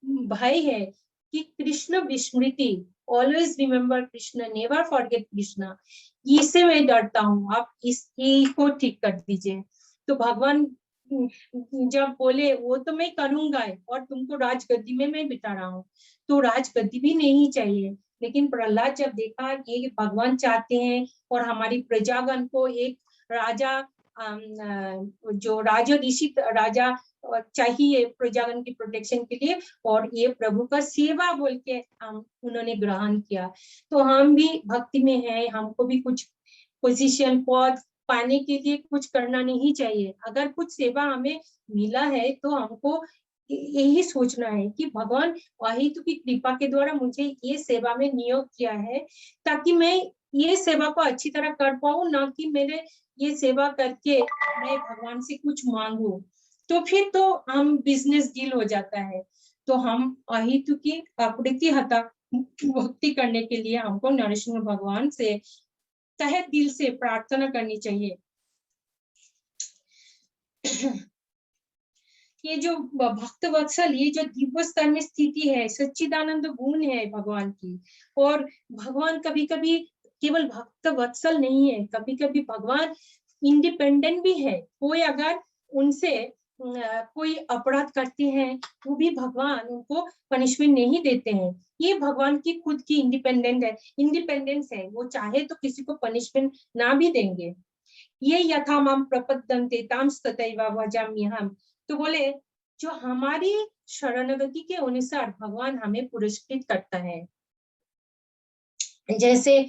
Speaker 1: भय है कि कृष्ण विस्मृति, always remember Krishna, never forget Krishna, इससे मैं डरता हूँ, आप इसको ठीक कर दीजिए। तो भगवान जब बोले वो तो मैं करूंगा और तुमको राजगद्दी में मैं बिठा रहा हूँ, तो राजगद्दी भी नहीं चाहिए। लेकिन प्रहलाद जब देखा ये भगवान चाहते हैं और हमारी प्रजागण को एक राजा जो राजा ऋषि राजा चाहिए प्रजागण की प्रोटेक्शन के लिए, और ये प्रभु का सेवा बोल के उन्होंने ग्रहण किया। तो हम भी भक्ति में हैं, हमको भी कुछ पोजीशन पद पाने के लिए कुछ करना नहीं चाहिए। अगर कुछ सेवा हमें मिला है तो हमको यही सोचना है कि भगवान वाहिद की कृपा के द्वारा मुझे ये सेवा में नियोग किया है, ताकि मैं ये सेवा को अच्छी तरह कर पाऊं, ना कि मेरे ये सेवा करके मैं भगवान से कुछ मांगू। तो फिर तो हम बिजनेस डील हो जाता है। तो हम अहितु की अप्रति हता भक्ति करने के लिए हमको नरसिंह भगवान से तहे दिल से प्रार्थना करनी चाहिए। ये जो भक्त वत्सल, ये जो दिव्य स्तर में स्थिति है, सच्चिदानंद गुण है भगवान की। और भगवान कभी कभी केवल भक्त वत्सल नहीं है, कभी कभी भगवान इंडिपेंडेंट भी है। कोई अगर उनसे कोई अपराध करते हैं तो भी भगवान उनको पनिशमेंट नहीं देते हैं। ये भगवान की खुद की इंडिपेंडेंस है, वो चाहे तो किसी को पनिशमेंट ना भी देंगे। ये यथा माम प्रपद्यन्ते ताम तथैव भजाम्यहम्। तो बोले जो हमारी शरणागति के अनुसार भगवान हमें पुरस्कृत करता है। जैसे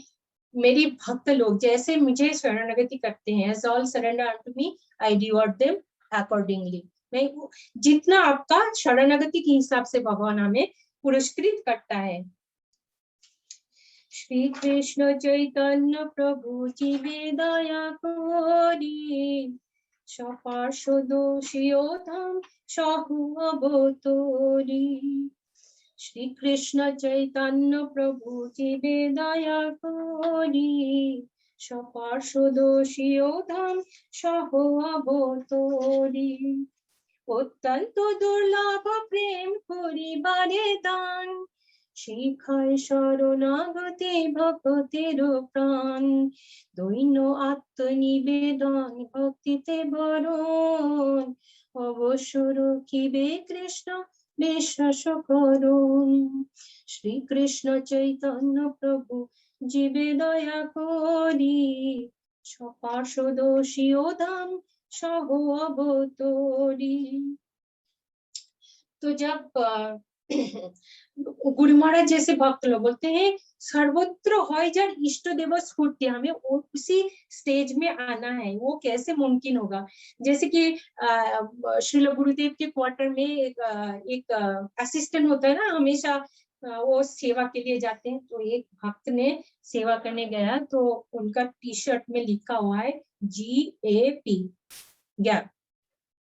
Speaker 1: मेरी भक्त लोग जैसे मुझे शरणागति करते हैं, as all surrender unto me, I reward them accordingly। मैं जितना आपका शरणागति के हिसाब से भगवान हमें पुरस्कृत करता है। श्री कृष्ण चैतन्य प्रभु जी दया करी, सपार्षदोषियोधम सहु अवतोरी। श्री कृष्ण चैतन्य प्रभु जी दया करी, सपार्षदोषियोधम सहु अवतोरी। অত্যন্ত দুর্লভ প্রেম করিবারে দান, শিখায় শরণাগতি ভক্তের প্রাণ। দৈন্য আত্মনিবেদন ভক্তিতে বরণ, অবশ্য রক্ষিবে কৃষ্ণ বিশ্বাস করুন। শ্রীকৃষ্ণ চৈতন্য প্রভু জীবে দয়া করি, সপার্ষদোষীয় ধাম सहु अवतोरी। तो जब गुरु महाराज जैसे भक्त लोग बोलते हैं सर्वत्र হয় যার इष्ट देव स्फूर्ति, हमें उसी स्टेज में आना है। वो कैसे मुमकिन होगा? जैसे कि श्रील गुरुदेव के क्वार्टर में एक असिस्टेंट होता है ना, हमेशा वो सेवा के लिए जाते हैं। तो एक भक्त ने सेवा करने गया तो उनका टी शर्ट में लिखा हुआ है GAP, गैप।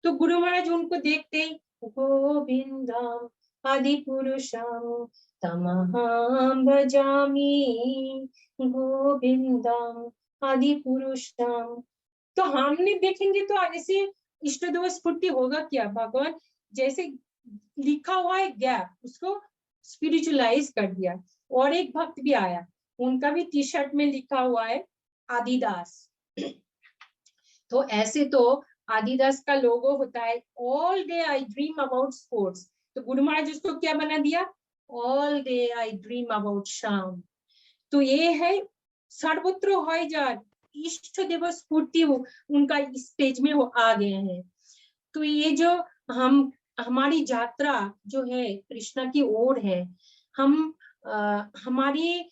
Speaker 1: तो गुरु महाराज उनको देखते ही गोविंदम आदि पुरुषम तमहं भजामि, गोविंदम आदि पुरुषम। तो हमने देखेंगे तो ऐसे इष्ट देव स्फूर्ति होगा क्या? भगवान जैसे लिखा हुआ है गैप, उसको स्पिरिचुअलाइज कर दिया। और एक भक्त भी आया, उनका भी टी शर्ट में लिखा हुआ है आदिदास। तो ऐसे तो आदिदास का लोगो होता है all day I dream about sports, तो गुरु महाराज उसको क्या बना दिया? All day I dream about Shyam. तो ये है सर्वत्र হয় যার इष्ट देव स्फूर्ति, उनका इस पेज में वो आ गए हैं। तो ये जो हमारी यात्रा जो है कृष्णा की ओर है, हमारी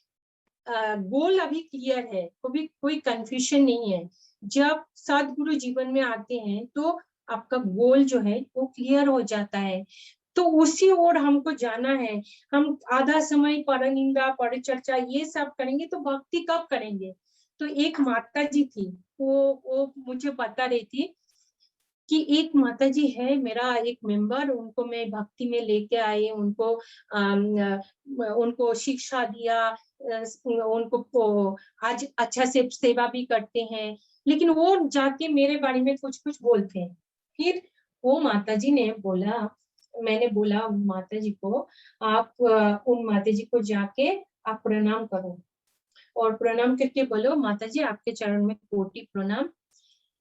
Speaker 1: गोल अभी क्लियर है, कोई कंफ्यूजन नहीं है। जब सदगुरु जीवन में आते हैं तो आपका गोल जो है वो क्लियर हो जाता है, तो उसी ओर हमको जाना है। हम आधा समय परनिंदा परिचर्चा ये सब करेंगे तो भक्ति कब करेंगे? तो एक माता जी थी, वो मुझे बता रही थी कि एक माता जी है, मेरा एक मेंबर, उनको मैं भक्ति में लेके आई, उनको शिक्षा दिया, उनको आज अच्छा से सेवा भी करते हैं, लेकिन वो जाके मेरे बारे में कुछ कुछ बोलते हैं। फिर वो माता जी ने बोला, मैंने बोला माता जी को, आप उन माता जी को जाके आप प्रणाम करो और प्रणाम करके बोलो, माता जी आपके चरण में कोटि प्रणाम।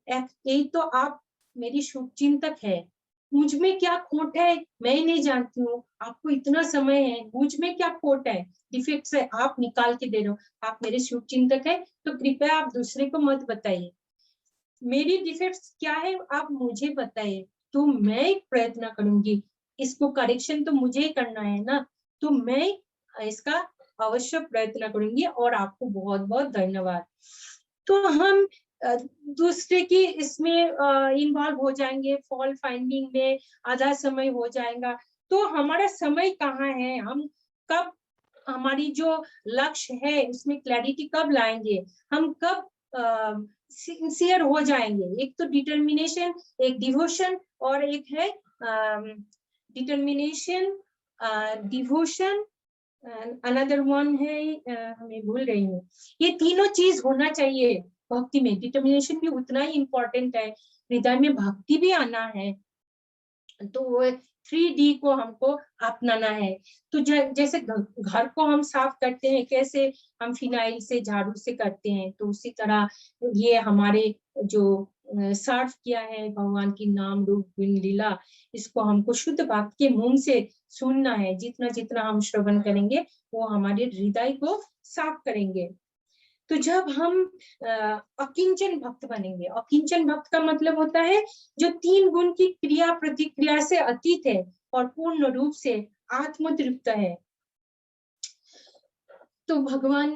Speaker 1: यही तो आप मेरी शुभ चिंतक है, मुझ में क्या खोट है मैं नहीं जानती हूँ, आपको इतना समय है, मुझ में क्या खोट है, डिफेक्ट्स है, आप निकाल के दे रहे हो, आप मेरे शुभ चिंतक है तो कृपया आप दूसरे को मत बताइए, मेरी डिफेक्ट्स क्या है आप मुझे बताइए, तो मैं एक प्रयत्न करूंगी, इसको करेक्शन तो मुझे ही करना है ना, तो मैं इसका अवश्य प्रयत्न करूंगी और आपको बहुत बहुत धन्यवाद। तो हम दूसरे की इसमें इन्वॉल्व हो जाएंगे, फॉल्ट फाइंडिंग में आधा समय हो जाएगा, तो हमारा समय कहाँ है? हम कब हमारी जो लक्ष्य है उसमें क्लैरिटी कब लाएंगे? हम कब सिंसियर हो जाएंगे? एक तो डिटर्मिनेशन, एक डिवोशन, और एक है डिटर्मिनेशन, डिवोशन, अनदर वन है मैं भूल रही हूँ। ये तीनों चीज होना चाहिए भक्ति में। डिटर्मिनेशन भी उतना ही इम्पोर्टेंट है, हृदय में भक्ति भी आना है, तो वो 3D को हमको अपनाना है। तो जैसे घर को हम साफ करते हैं, कैसे हम फिनाइल से झाड़ू से करते हैं, तो उसी तरह ये हमारे जो सर्व किया है भगवान की नाम रूप गुण लीला, इसको हमको शुद्ध भक्त के मुंह से सुनना है। जितना जितना हम श्रवण करेंगे वो हमारे हृदय को साफ करेंगे। तो जब हम अकिंचन भक्त बनेंगे, अकिंचन भक्त का मतलब होता है जो 3 गुण की क्रिया प्रतिक्रिया से अतीत है और पूर्ण रूप से आत्मतृप्त है। तो भगवान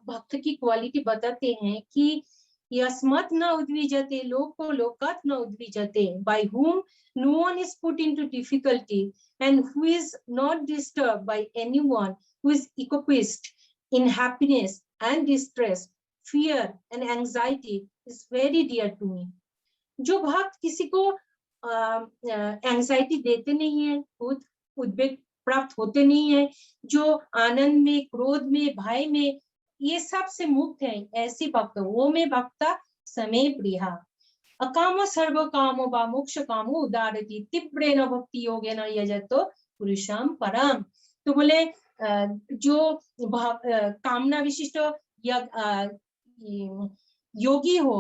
Speaker 1: भक्त की क्वालिटी बताते हैं कि यस्मत् न उद्विजते लोको लोकात् न उद्विजते, by whom no one is put into difficulty and who is not disturbed by anyone, who is equipped in happiness and distress, fear and anxiety is very dear to me. जो भक्त किसी को anxiety देते नहीं है, खुद उद्वेग प्राप्त होते नहीं है, जो आनंद में, क्रोध में, भय में, ये सब से मुक्त है, ऐसी भक्त वो में भक्ता समे प्रिया अकामो सर्व कामो वा मोक्ष कामो उदारति तीव्रेण भक्ति योगेन यजतो पुरुषम परम। तो बोले जो कामना विशिष्ट योगी हो,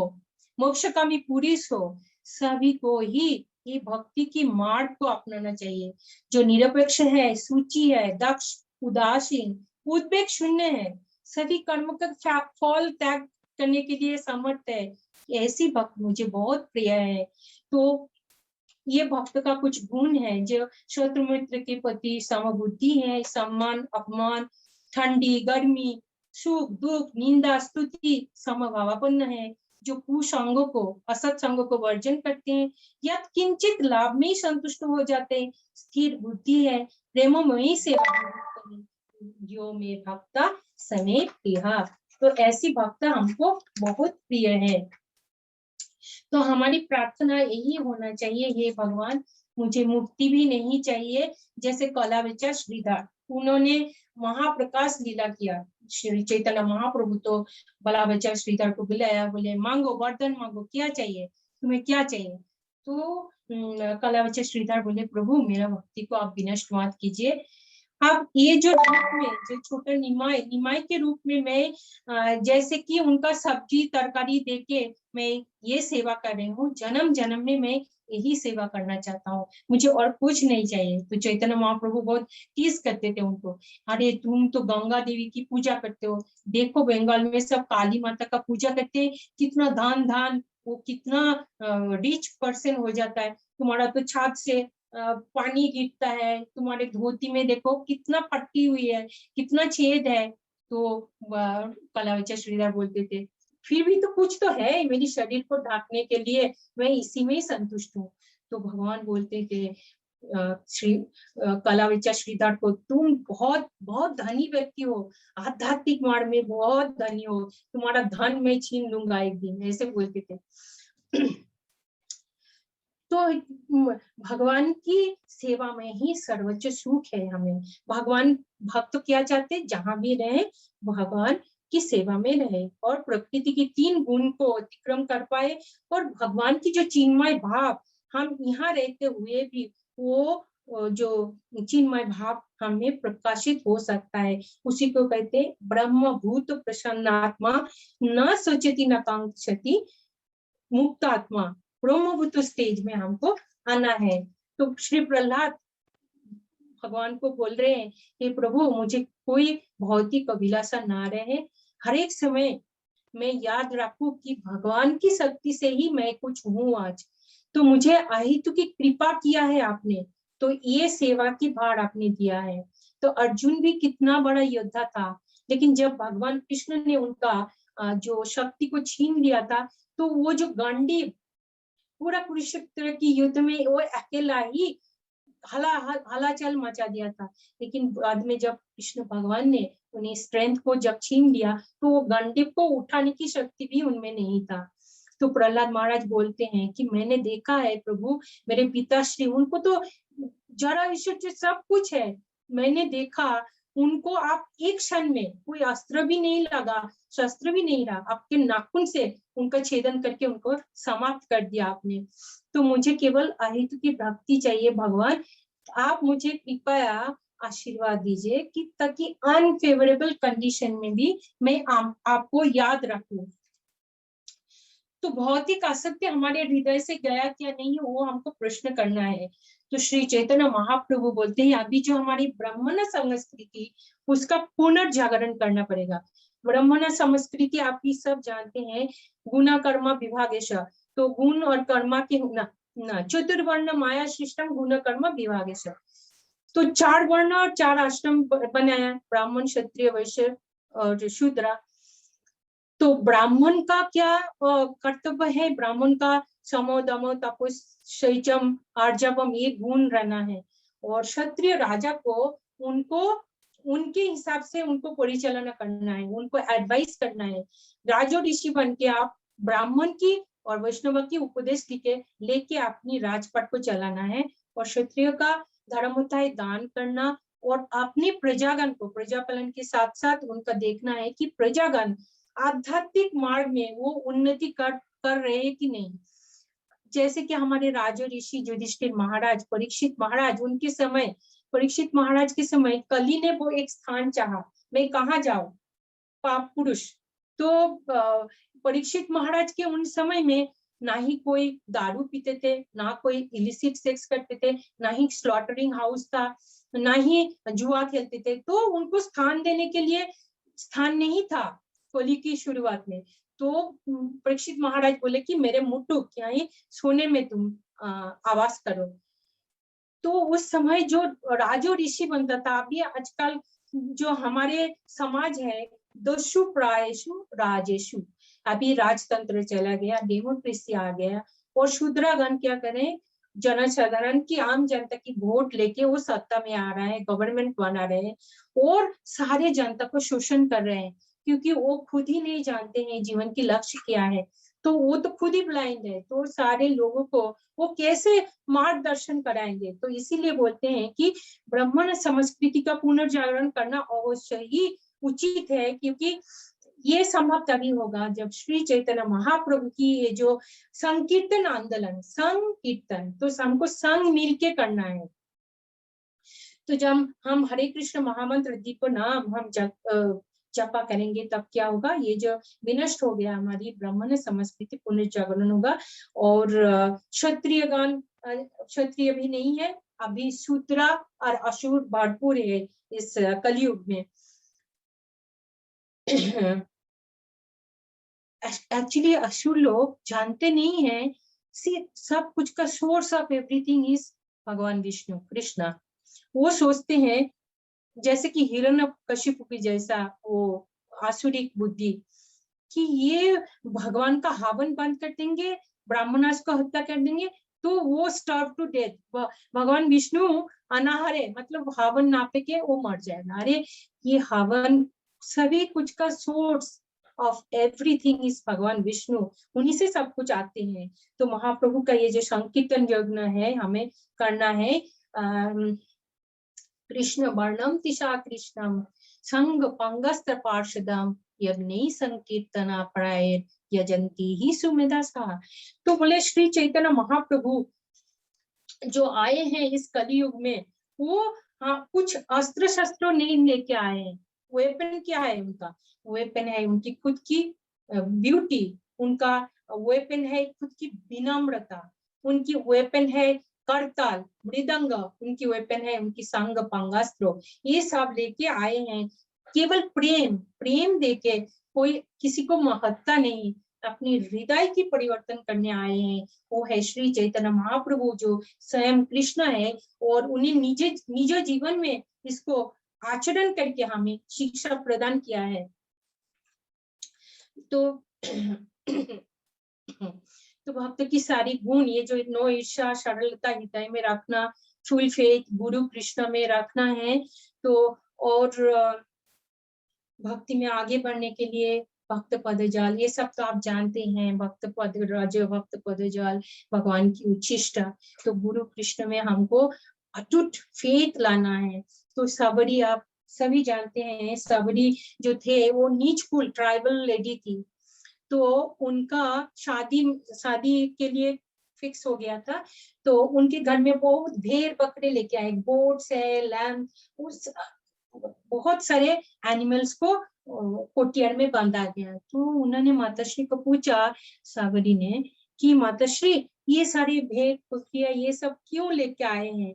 Speaker 1: मोक्षकामी पुरुष हो, सभी को ही ये भक्ति की मार्ग को अपनाना चाहिए। जो निरपेक्ष है, सूची है, दक्ष, उदासीन, उद्वेग शून्य है, सभी कर्म का फल त्याग करने के लिए समर्थ है, ऐसी भक्त मुझे बहुत प्रिय है। तो ये भक्त का कुछ गुण है जो शत्रु मित्र के प्रति समबुद्धि है, सम्मान अपमान, ठंडी गर्मी, सुख दुख, निंदा स्तुति, समभावापन्न है, जो कुसंगों को असत्संगों को वर्जन करते हैं, या किंचित लाभ में ही संतुष्ट हो जाते हैं, स्थिर बुद्धि है, प्रेममयी सेवा जो में भक्ता समेत प्रिया। तो ऐसी भक्ता हमको बहुत प्रिय है। तो हमारी प्रार्थना यही होना चाहिए, हे भगवान मुझे मुक्ति भी नहीं चाहिए, जैसे कलाविचा श्रीधर उन्होंने महाप्रकाश लीला किया। श्री चैतन्य महाप्रभु तो बलाबच्चा श्रीधर को बुलाया, बोले मांगो वरदान मांगो, क्या चाहिए तुम्हें, क्या चाहिए। तो कलाविचा श्रीधर बोले प्रभु मेरा भक्ति को आप विनष्ट मत कीजिए। अब ये जो रूप में जो छोटा निमाय के रूप में मैं जैसे कि उनका सब्जी तरकारी देके मैं ये सेवा कर रही हूँ, जन्म जन्म में मैं यही सेवा करना चाहता हूँ, मुझे और कुछ नहीं चाहिए। तो चैतन्य महाप्रभु बहुत टीज करते थे उनको, अरे तुम तो गंगा देवी की पूजा करते हो, देखो बंगाल में सब काली माता का पूजा करते हैं, कितना दान दान, वो कितना रिच पर्सन हो जाता है, तुम्हारा तो छात से पानी गिरता है, तुम्हारे धोती में देखो कितना फटी हुई है, कितना छेद है। तो कलाविचा श्रीधर बोलते थे फिर भी तो कुछ तो है मेरी शरीर को ढकने के लिए, मैं इसी में ही संतुष्ट हूँ। तो भगवान बोलते थे श्री कलाविचा श्रीधर को, तुम बहुत बहुत धनी व्यक्ति हो, आध्यात्मिक मार्ग में बहुत धनी हो, तुम्हारा धन मैं छीन लूंगा एक दिन, ऐसे बोलते थे। तो भगवान की सेवा में ही सर्वोच्च सुख है। हमें भगवान भक्त क्या चाहते, जहां भी रहे भगवान की सेवा में रहे और प्रकृति की 3 गुण को अतिक्रम कर पाए, और भगवान की जो चिन्मय भाव हम यहाँ रहते हुए भी वो जो चिन्मय भाव हमें प्रकाशित हो सकता है, उसी को कहते ब्रह्म भूत प्रसन्नात्मा न सोचती न कांक्षति मुक्त आत्मा, ब्रह्मभूत स्टेज में हमको आना है। तो श्री प्रहलाद भगवान को बोल रहे हैं, हे प्रभु मुझे कोई भौतिक अभिलाषा ना रहे, हर एक समय मैं याद रखूं कि भगवान की शक्ति से ही मैं कुछ हूँ आज, तो मुझे अहितु की कृपा किया है आपने, तो ये सेवा की भार आपने दिया है। तो अर्जुन भी कितना बड़ा योद्धा था, लेकिन जब भगवान कृष्ण ने उनका जो शक्ति को छीन लिया था, तो वो जो गांडी पूरा कुरुक्षेत्र की युद्ध में वो अकेला ही हलाचल मचा दिया था, लेकिन बाद में जब कृष्ण भगवान ने उन्हें स्ट्रेंथ को जब छीन लिया, तो वो गंडीप को उठाने की शक्ति भी उनमें नहीं था। तो प्रहलाद महाराज बोलते हैं कि मैंने देखा है प्रभु, मेरे पिताश्री उनको तो जरा विश्व सब कुछ है, मैंने देखा उनको आप एक क्षण में कोई अस्त्र भी नहीं लगा, शस्त्र भी नहीं रहा, आपके नाखून से उनका छेदन करके उनको समाप्त कर दिया आपने। तो मुझे केवल अहितु की भक्ति चाहिए भगवान, आप मुझे कृपया आशीर्वाद दीजिए कि ताकि अनफेवरेबल कंडीशन में भी मैं आपको याद रखूं। तो भौतिक आसक्ति हमारे हृदय से गया क्या नहीं वो हमको प्रश्न करना है। तो श्री चैतन्य महाप्रभु बोलते हैं अभी जो हमारी ब्राह्मण संस्कृति उसका पुनर्जागरण करना पड़ेगा। ब्राह्मण संस्कृति आप ही सब जानते हैं, गुना कर्म विभागेश, तो गुण और कर्मा के ना चतुर्वर्ण माया सिस्टम गुण कर्म विभागेश, तो 4 वर्ण और 4 आश्रम बनाया, ब्राह्मण क्षत्रिय वैश्य और शूद्र। तो ब्राह्मण का क्या कर्तव्य है, ब्राह्मण का समो दमो तपस शौचम आर्जवम ये गुण रहना है, और क्षत्रिय राजा को उनको उनके हिसाब से उनको परिचालना करना है, उनको एडवाइस करना है। राजो ऋषि बन के आप ब्राह्मण की और वैष्णव की उपदेश लेके अपनी राजपाट को चलाना है, और क्षत्रिय का धर्म होता है दान करना, और अपने प्रजागण को प्रजापालन के साथ साथ उनका देखना है कि प्रजागण आध्यात्मिक मार्ग में वो उन्नति कर रहे हैं कि नहीं। जैसे कि हमारे राजा ऋषि युधिष्ठिर महाराज, परीक्षित महाराज, उनके समय परीक्षित महाराज के समय कली ने वो एक स्थान चाहा, मैं कहाँ जाऊं, पाप पुरुष। तो परीक्षित महाराज के उन समय में ना ही कोई दारू पीते थे, ना कोई इलिसिट सेक्स करते थे, ना ही स्लॉटरिंग हाउस था, ना ही जुआ खेलते थे, तो उनको स्थान देने के लिए स्थान नहीं था कली की शुरुआत में। तो परीक्षित महाराज बोले कि मेरे मुट्टुक यानी सोने में तुम आवास करो। तो उस समय जो राजो ऋषि बनता था, अभी आजकल जो हमारे समाज है, दस्यु प्रायेषु राजेशु, अभी राजतंत्र चला गया, डेमोक्रेसी आ गया, और शूद्रगण क्या करें, जनसाधारण की, आम जनता की वोट लेके वो सत्ता में आ रहा है, गवर्नमेंट बना रहे हैं और सारे जनता को शोषण कर रहे हैं, क्योंकि वो खुद ही नहीं जानते हैं जीवन की लक्ष्य क्या है। तो वो तो खुद ही ब्लाइंड है, तो सारे लोगों को वो कैसे मार्गदर्शन कराएंगे। तो इसीलिए बोलते हैं कि ब्राह्मण संस्कृति का पुनर्जागरण करना अवश्य ही उचित है, क्योंकि ये संभव तभी होगा जब श्री चैतन्य महाप्रभु की ये जो संकीर्तन आंदोलन, संकीर्तन तो हमको संग मिलके करना है। तो जब हम हरे कृष्ण महामंत्र दीप नाम हम जपा करेंगे, तब क्या होगा, ये जो विनष्ट हो गया हमारी ब्राह्मण संस्कृति पुनर्जागरण होगा। और क्षत्रियगण, क्षत्रिय भी नहीं है अभी, शूद्र और असुर भरपूर है इस कलयुग में। एक्चुअली असुर लोग जानते नहीं है सब कुछ का सोर्स ऑफ एवरीथिंग इज भगवान विष्णु कृष्णा। वो सोचते हैं जैसे कि हिरण्यकशिपु की जैसा वो आसुरिक बुद्धि, कि ये भगवान का हवन बंद कर देंगे, ब्राह्मणास को हत्या कर देंगे तो वो स्टार्व टू डेथ, भगवान विष्णु अनाहार है, मतलब हवन ना पे के वो मर जाएगा। अरे ये हवन, सभी कुछ का सोर्स ऑफ एवरीथिंग इज भगवान विष्णु, उन्हीं से सब कुछ आते हैं। तो महाप्रभु का ये जो संकीर्तन यज्ञ है हमें करना है, कृष्ण वर्णम तिशा कृष्णम संग पंगस्त्र पार्षदम यज्ञ संकीर्तना प्राय यजंती ही सुमेधा सा। तो बोले श्री चैतन्य महाप्रभु जो आए हैं इस कलयुग में, वो कुछ अस्त्र शस्त्र नहीं लेके आए हैं। वेपन क्या है उनका? वेपन है उनकी खुद की ब्यूटी, उनका वेपन है खुद की विनम्रता, उनकी वेपन है करताल मृदंग, उनकी वेपन है उनकी संग पंगास्त्र। ये सब लेके आए हैं, केवल प्रेम प्रेम देके, कोई किसी को महत्ता नहीं, अपनी हृदय की परिवर्तन करने आए हैं। वो है श्री चैतन्य महाप्रभु जो स्वयं कृष्ण है, और उन्हें निज जीवन में इसको आचरण करके हमें शिक्षा प्रदान किया है। तो तो भक्त की सारी गुण, ये जो नो ईर्ष्या, सरलता हृदय में रखना, फुल फेथ गुरु कृष्ण में रखना है। तो और भक्ति में आगे बढ़ने के लिए भक्त पदजाल, ये सब तो आप जानते हैं, भक्त पद राज, भक्त पदजाल, भगवान की उच्छिष्टा। तो गुरु कृष्ण में हमको अटूट फेथ लाना है। तो सबरी आप सभी जानते हैं, सबरी जो थे वो नीच कुल ट्राइबल लेडी थी, तो उनका शादी के लिए फिक्स हो गया था। तो उनके घर में बहुत भेड़ बकरे लेके आए, गोट्स है, लैम, उस बहुत सारे एनिमल्स को कोटियार में बांधा गया। तो उन्होंने माताश्री को पूछा, सागरी ने, कि माताश्री ये सारे भेड़ बकरियां ये सब क्यों लेके आए हैं?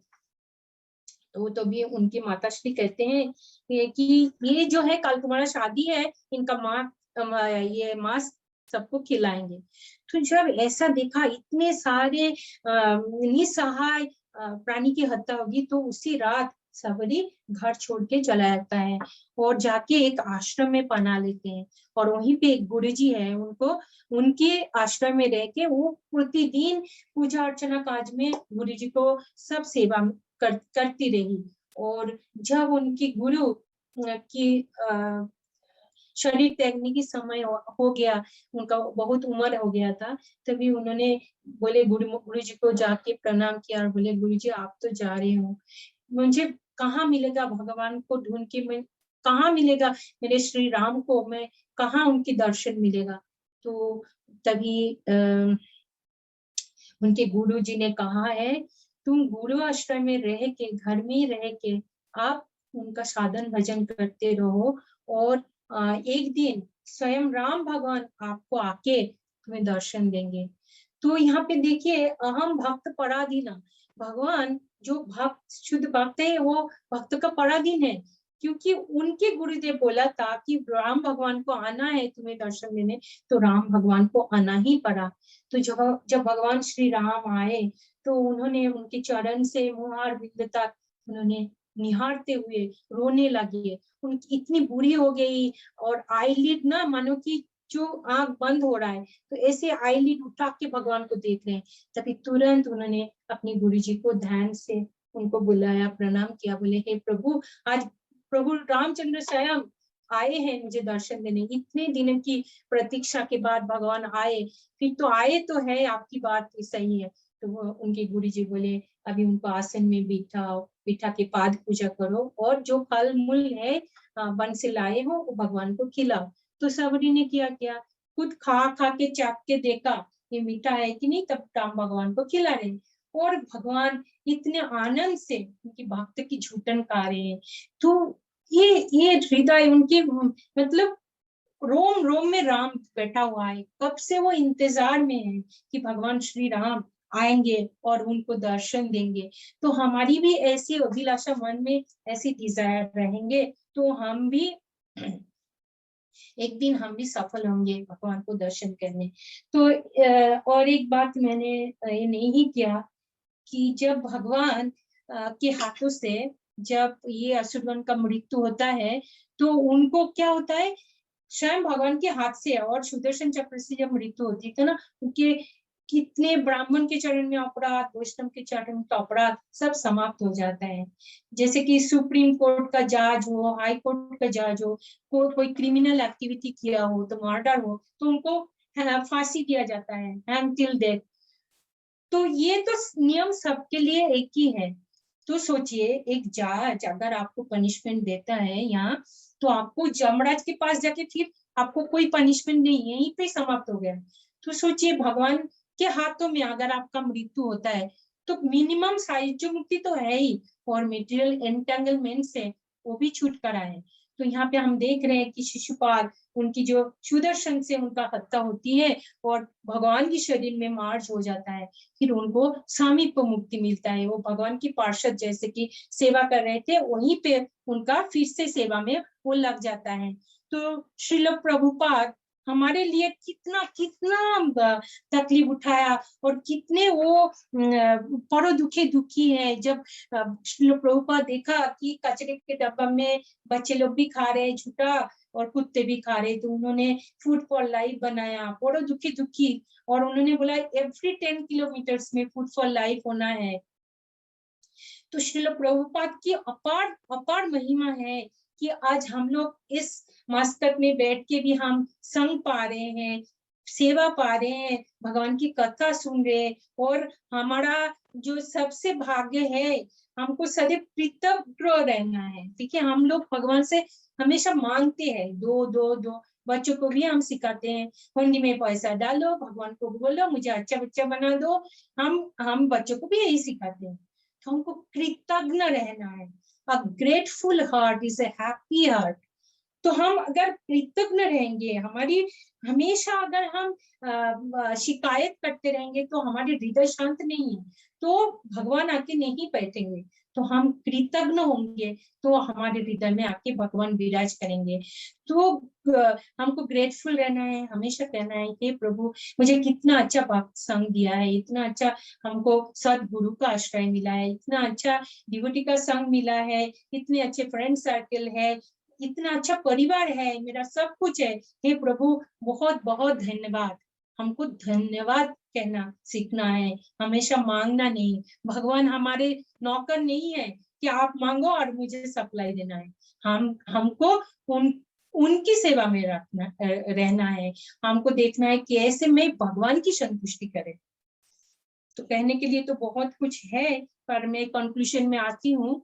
Speaker 1: तो भी उनकी माताश्री कहते हैं कि ये जो है कल तुम्हारा शादी है, इनका ये मांस सबको खिलाएंगे। तो जब ऐसा देखा इतने सारे निसहाय प्राणी की हत्या होगी, तो उसी रात सबरी घर छोड़ के चला जाता है और जाके एक आश्रम में पना लेते हैं। और वहीं पे एक गुरुजी है, उनको उनके आश्रम में रह के वो प्रतिदिन पूजा अर्चना काज में गुरुजी को सब सेवा करती रही। और जब उनकी गुरु की शरीर त्यागने की समय हो गया, उनका बहुत उम्र हो गया था, तभी उन्होंने बोले गुरु जी को जाके प्रणाम किया और बोले, गुरु जी आप तो जा रहे हो, मुझे कहाँ मिलेगा भगवान को ढूंढ के, मैं कहाँ मिलेगा मेरे श्री राम को, मैं कहाँ उनकी दर्शन मिलेगा? तो तभी उनके गुरु जी ने कहा है, तुम गुरु आश्रम में रह के, घर में ही रह के आप उनका साधन भजन करते रहो, और एक दिन स्वयं राम भगवान आपको आके तुम्हें दर्शन देंगे। तो यहाँ पे देखिए, अहम भक्त पराधीन, भगवान जो भक्त शुद्ध भक्त है वो भक्त का पराधीन है, क्योंकि उनके गुरुदेव बोला था कि राम भगवान को आना है तुम्हें दर्शन देने, तो राम भगवान को आना ही पड़ा। तो जब भगवान श्री राम आए, तो उन्होंने उनके चरण से मुहार बिंद तक उन्होंने निहारते हुए रोने लगे। उनकी इतनी बुरी हो गई, और आईलिड ना मानो कि जो आंख बंद हो रहा है, तो ऐसे आईलिड उठा के भगवान को देख रहे हैं। तभी तुरंत उन्होंने अपने गुरुजी को ध्यान से उनको बुलाया, प्रणाम किया, बोले हे प्रभु, आज प्रभु रामचंद्र स्वयं आए हैं मुझे दर्शन देने। इतने दिनों की प्रतीक्षा के बाद भगवान आए, फिर तो आए तो है, आपकी बात सही है। तो वो उनके गुरुजी बोले अभी उनको आसन में बिठाओ, बिठा के पाद पूजा करो, और जो फल मूल है वन से लाए हो वो भगवान को खिलाओ। तो सबरी ने किया क्या, खुद खा खा के चाक के देखा ये मीठा है कि नहीं, तब राम भगवान को खिला रहे। और भगवान इतने आनंद से उनकी भक्त की झूठन खा रहे हैं। तो ये हृदय उनके मतलब रोम रोम में राम बैठा हुआ है। कब से वो इंतजार में है कि भगवान श्री राम आएंगे और उनको दर्शन देंगे। तो हमारी भी ऐसी अभिलाषा मन में, ऐसी डिजायर रहेंगे तो हम भी एक दिन हम भी सफल होंगे भगवान को दर्शन करने। तो और एक बात मैंने ये नहीं किया कि जब भगवान के हाथों से जब ये असुरगण का मृत्यु होता है, तो उनको क्या होता है, स्वयं भगवान के हाथ से और सुदर्शन चक्र से जब मृत्यु होती है ना, उनके कितने ब्राह्मण के चरण में अपराध, वैष्णव के चरण में अपराध सब समाप्त हो जाता है। जैसे कि सुप्रीम कोर्ट का जज हो, हाई कोर्ट का जज हो, कोई क्रिमिनल एक्टिविटी किया हो, तो मर्डर हो, तो उनको फांसी दिया जाता है, हैंग टिल डेथ। तो ये तो नियम सबके लिए एक ही है। तो सोचिए एक जज अगर आपको पनिशमेंट देता है यहाँ, तो आपको यमराज के पास जाके फिर आपको कोई पनिशमेंट नहीं है, यहीं पे समाप्त हो गया। तो सोचिए भगवान के हाथों में अगर आपका मृत्यु होता है, तो मिनिमम साहित्य मुक्ति तो है ही, और मेटेरियल एंटेंगलमेंट से वो भी छुटकारा है। तो यहाँ पे हम देख रहे हैं कि शिशुपाल, उनकी जो सुदर्शन से उनका हत्या होती है और भगवान के शरीर में मार्च हो जाता है, फिर उनको सामीप्य मुक्ति मिलता है। वो भगवान की पार्षद जैसे कि सेवा कर रहे थे, वहीं पे उनका फिर से सेवा में वो लग जाता है। तो श्रील प्रभुपाद हमारे लिए कितना कितना तकलीफ उठाया, और कितने वो परो दुखी है। जब श्रील प्रभुपाद देखा कि कचरे के डब्बा में बच्चे लोग भी खा रहे झूठा और कुत्ते भी खा रहे, तो उन्होंने फूड फॉर लाइफ बनाया, बड़ो दुखी। और उन्होंने बोला एवरी 10 किलोमीटर्स में फूड फॉर लाइफ होना है। तो श्रील प्रभुपाद की अपार अपार महिमा है कि आज हम लोग इस मस्कत में बैठ के भी हम संग पा रहे हैं, सेवा पा रहे हैं, भगवान की कथा सुन रहे हैं। और हमारा जो सबसे भाग्य है, हमको सदैव कृतज्ञ रहना है। देखिए हम लोग भगवान से हमेशा मांगते हैं, दो दो दो, बच्चों को भी हम सिखाते हैं, हुंडी में पैसा डालो, भगवान को बोलो मुझे अच्छा बच्चा बना दो। हम बच्चों को भी यही सिखाते हैं। तो हमको कृतज्ञ रहना है। अ grateful heart is a happy heart. तो हम अगर कृतज्ञ रहेंगे, हमारी हमेशा अगर हम शिकायत करते रहेंगे, तो हमारे हृदय शांत नहीं है, तो भगवान आके नहीं बैठेंगे। तो हम कृतज्ञ होंगे, तो हमारे हृदय में आके भगवान विराज करेंगे। तो हमको ग्रेटफुल रहना है, हमेशा कहना है हे प्रभु, मुझे कितना अच्छा भक्त संग दिया है, इतना अच्छा हमको सदगुरु का आश्रय मिला है, इतना अच्छा डिवोटी का संग मिला है, इतने अच्छे फ्रेंड सर्कल है, इतना अच्छा परिवार है, मेरा सब कुछ है। हे प्रभु बहुत बहुत धन्यवाद। हमको धन्यवाद कहना सीखना है, हमेशा मांगना नहीं। भगवान हमारे नौकर नहीं है कि आप मांगो और मुझे सप्लाई देना है। हमको उनकी सेवा में रखना रहना है। हमको देखना है कि ऐसे में भगवान की संतुष्टि करे। तो कहने के लिए तो बहुत कुछ है, पर मैं कंक्लूजन में आती हूँ।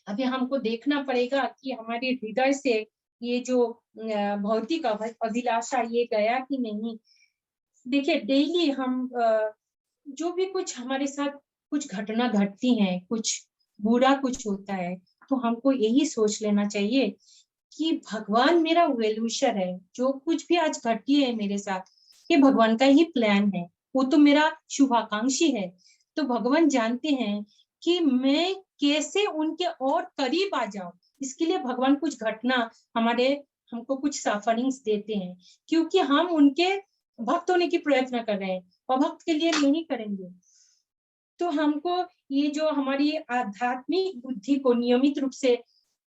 Speaker 1: अभी हमको देखना पड़ेगा कि हमारे हृदय से ये जो भौतिक अभिलाषा ये गया कि नहीं। देखिए डेली हम जो भी कुछ हमारे साथ कुछ घटना घटती है, कुछ बुरा कुछ होता है, तो हमको यही सोच लेना चाहिए कि भगवान मेरा वेलविशर है। जो कुछ भी आज घटी है मेरे साथ, ये भगवान का ही प्लान है, वो तो मेरा शुभाकांक्षी है। तो भगवान जानते हैं कि मैं कैसे उनके और करीब आ जाऊं। इसके लिए भगवान कुछ घटना हमको कुछ सफरिंग्स देते हैं, क्योंकि हम उनके भक्त होने की प्रयत्न कर रहे हैं, अभक्त के लिए नहीं करेंगे। तो हमको ये जो हमारी आध्यात्मिक बुद्धि को नियमित रूप से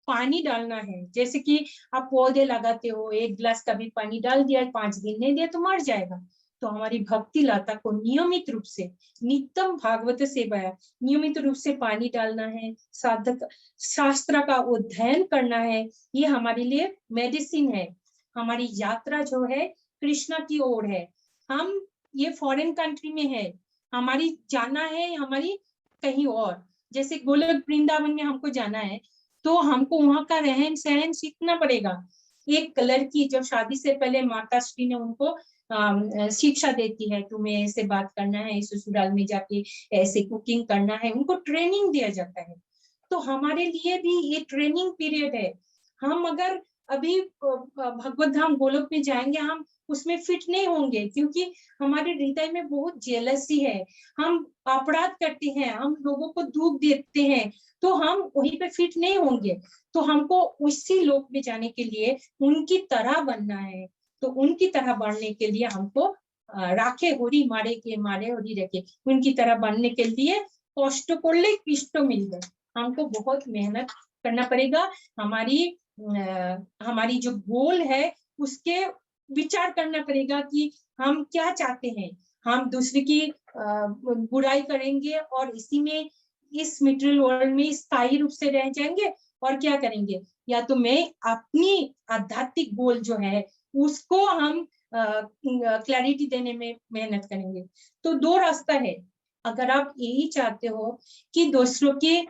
Speaker 1: पानी डालना है। जैसे कि आप पौधे लगाते हो, 1 गिलास कभी पानी डाल दिया, 5 दिन नहीं दिया तो मर जाएगा। तो हमारी भक्ति लता को नियमित रूप से नित्यम भागवत सेवाया, नियमित रूप से पानी डालना है, साधक शास्त्र का अध्ययन करना है। ये हमारे लिए मेडिसिन है। हमारी यात्रा जो है कृष्णा की ओर है। हम ये फॉरेन कंट्री में है, हमारी जाना है हमारी कहीं और। जैसे गोलोक वृंदावन में हमको जाना है, तो हमको वहां का रहन सहन सीखना पड़ेगा। एक लड़की जब शादी से पहले माता श्री ने उनको शिक्षा देती है, तुम्हें ऐसे बात करना है, ससुराल में जाके ऐसे कुकिंग करना है, उनको ट्रेनिंग दिया जाता है। तो हमारे लिए भी ये ट्रेनिंग पीरियड है। हम अगर अभी भगवत धाम गोलोक में जाएंगे, हम उसमें फिट नहीं होंगे, क्योंकि हमारे हृदय में बहुत जेलसी है, हम अपराध करते हैं, हम लोगों को दुख देते हैं, तो हम वहीं पे फिट नहीं होंगे। तो हमको उसी लोक में जाने के लिए उनकी तरह बनना है। तो उनकी तरह बनने के लिए हमको राखे होरी मारे के मारे होरी रखे, उनकी तरह बनने के लिए कष्ट कर ले कृष्ट मिल गए। हमको बहुत मेहनत करना पड़ेगा। हमारी जो गोल है उसके विचार करना पड़ेगा कि हम क्या चाहते हैं। हम दूसरे की बुराई करेंगे और इसी में इस मटेरियल वर्ल्ड में स्थायी रूप से रह जाएंगे, और क्या करेंगे? या तो मैं अपनी आध्यात्मिक गोल जो है उसको हम क्लैरिटी देने में मेहनत करेंगे। तो 2 रास्ता है। अगर आप यही चाहते हो कि दूसरों के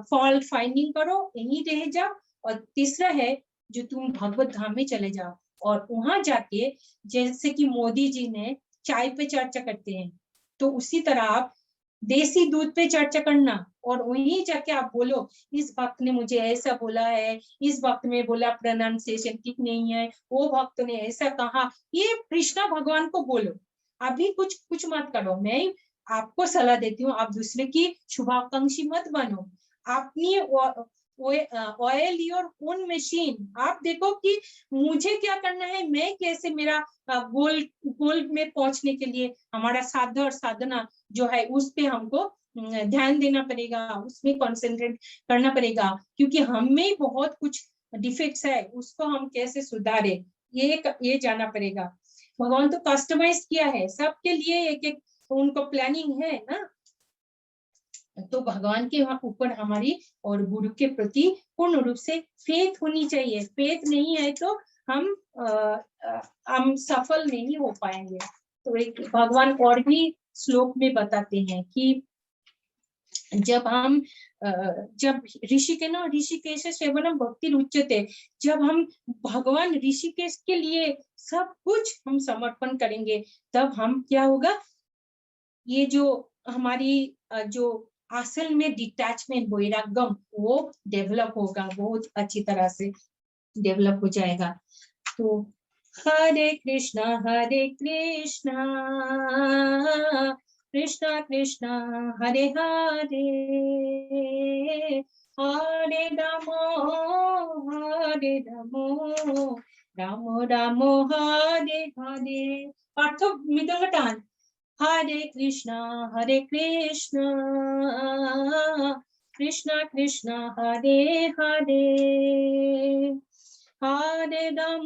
Speaker 1: फॉल्ट फाइंडिंग करो, यही रह जाओ, और तीसरा है जो तुम भगवत धाम में चले जाओ और वहां जाके जैसे कि मोदी जी ने चाय पे चर्चा करते हैं, तो उसी तरह आप देसी दूध पे चर्चा करना, और वहीं जाके आप बोलो इस भक्त ने मुझे ऐसा बोला है, इस भक्त में बोला प्रोनाउंसिएशन ठीक नहीं है, वो भक्त ने ऐसा कहा। ये कृष्णा भगवान को बोलो, अभी कुछ मत करो। मैं आपको सलाह देती हूँ, आप दूसरे की शुभाकांक्षी मत बनो। अपनी ऑयल योर ओन मशीन। आप देखो कि मुझे क्या करना है, मैं कैसे मेरा गोल में पहुंचने के लिए हमारा साधना और साधना जो है उस पे हमको ध्यान देना पड़ेगा, उसमें कंसंट्रेट करना पड़ेगा, क्योंकि हम में बहुत कुछ डिफेक्ट्स है, उसको हम कैसे सुधारे ये जाना पड़ेगा। भगवान तो कस्टमाइज किया है सबके लिए, एक एक उनको प्लानिंग है ना। तो भगवान के ऊपर हमारी और गुरु के प्रति पूर्ण रूप से फेथ होनी चाहिए। फेथ नहीं है तो हम सफल नहीं हो पाएंगे। तो एक भगवान और भी श्लोक में बताते हैं कि जब ऋषिकेश सेवनम भक्ति उच्यते, जब हम भगवान ऋषिकेश के लिए सब कुछ हम समर्पण करेंगे, तब हम क्या होगा, ये जो हमारी जो असल में डिटैचमेंट वैराग्यम वो डेवलप होगा, बहुत अच्छी तरह से डेवलप हो जाएगा। तो हरे कृष्णा कृष्णा कृष्णा हरे हरे, हरे राम राम राम हरे हरे। पार्थ मृदंग टान। हरे कृष्णा कृष्णा कृष्णा हरे हरे, हरे राम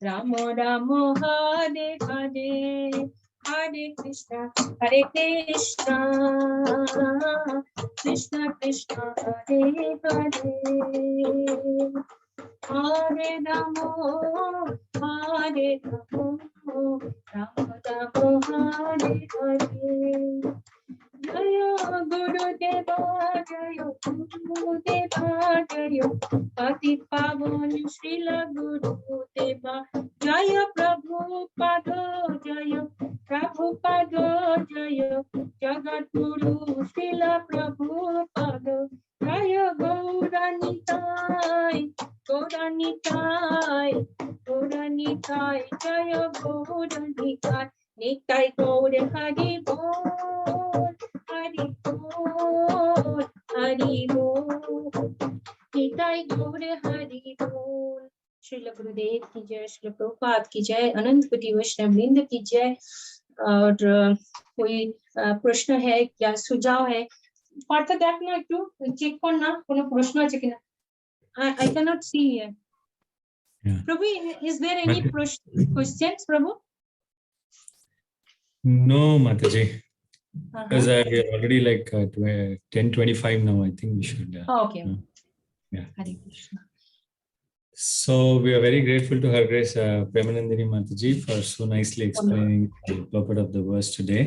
Speaker 1: राम राम हरे हरे, हरे कृष्णा कृष्णा कृष्णा हरे हरे, हरे राम राम हरे हरे। जय गुरुदेवा जय गुरुदेवा, जय पतित पावन श्रील गुरुदेवा, जय प्रभुपाद जय जगत गुरु श्रील प्रभुपाद, जय गौरानिताय जय गौरानिताय, निताय गौर हरि बोल हरि बोल हरि बोल, निताय गौर हरि बोल। श्रील गुरुदेव की जय, श्रील प्रभुपाद की जय, अनंत कोटि वैष्णव वृंद की जय। और कोई प्रश्न है या सुझाव है पार्थ देख ना একটু চেক কর না কোনো প্রশ্ন আছে কিনা I cannot see here.
Speaker 2: Yeah.
Speaker 1: Prabhu, is there any questions, Prabhu?
Speaker 2: No, Mataji. Because we are already like 10:25 now. I think we should.
Speaker 1: Okay.
Speaker 2: Yeah.
Speaker 1: Hare Krishna.
Speaker 2: So we are very grateful to Her Grace Premanandini Mataji for so nicely explaining the purport of the verse today.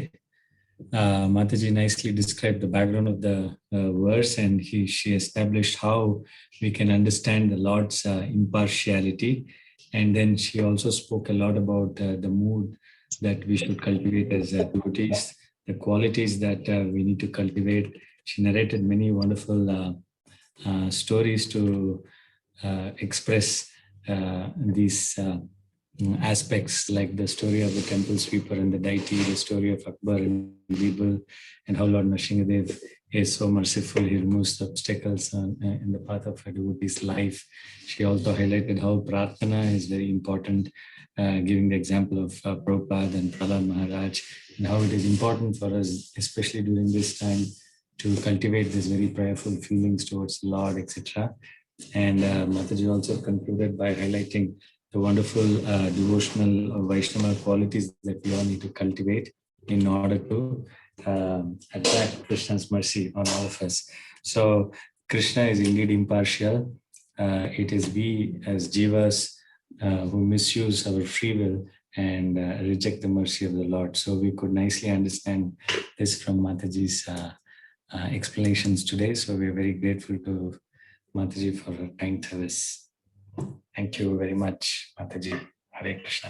Speaker 2: Mataji nicely described the background of the verse, and she established how we can understand the Lord's impartiality. And then she also spoke a lot about the mood that we should cultivate as devotees, the qualities that we need to cultivate. She narrated many wonderful stories to express these aspects, like the story of the temple sweeper and the deity, the story of Akbar and Birbal, and how Lord Nrsimhadev is so merciful. He removes the obstacles in the path of a devotee's life. She also highlighted how prarthana is very important, giving the example of Prabhupada and Prahlad Maharaj, and how it is important for us, especially during this time, to cultivate these very prayerful feelings towards the Lord, etc. And Mataji also concluded by highlighting the wonderful devotional Vaishnava qualities that we all need to cultivate in order to attract Krishna's mercy on all of us. So Krishna is indeed impartial. It is we as jivas who misuse our free will and reject the mercy of the Lord. So we could nicely understand this from Mataji's explanations today. So we are very grateful to Mataji for her kind service. Thank you very much, Mataji. Hare Krishna.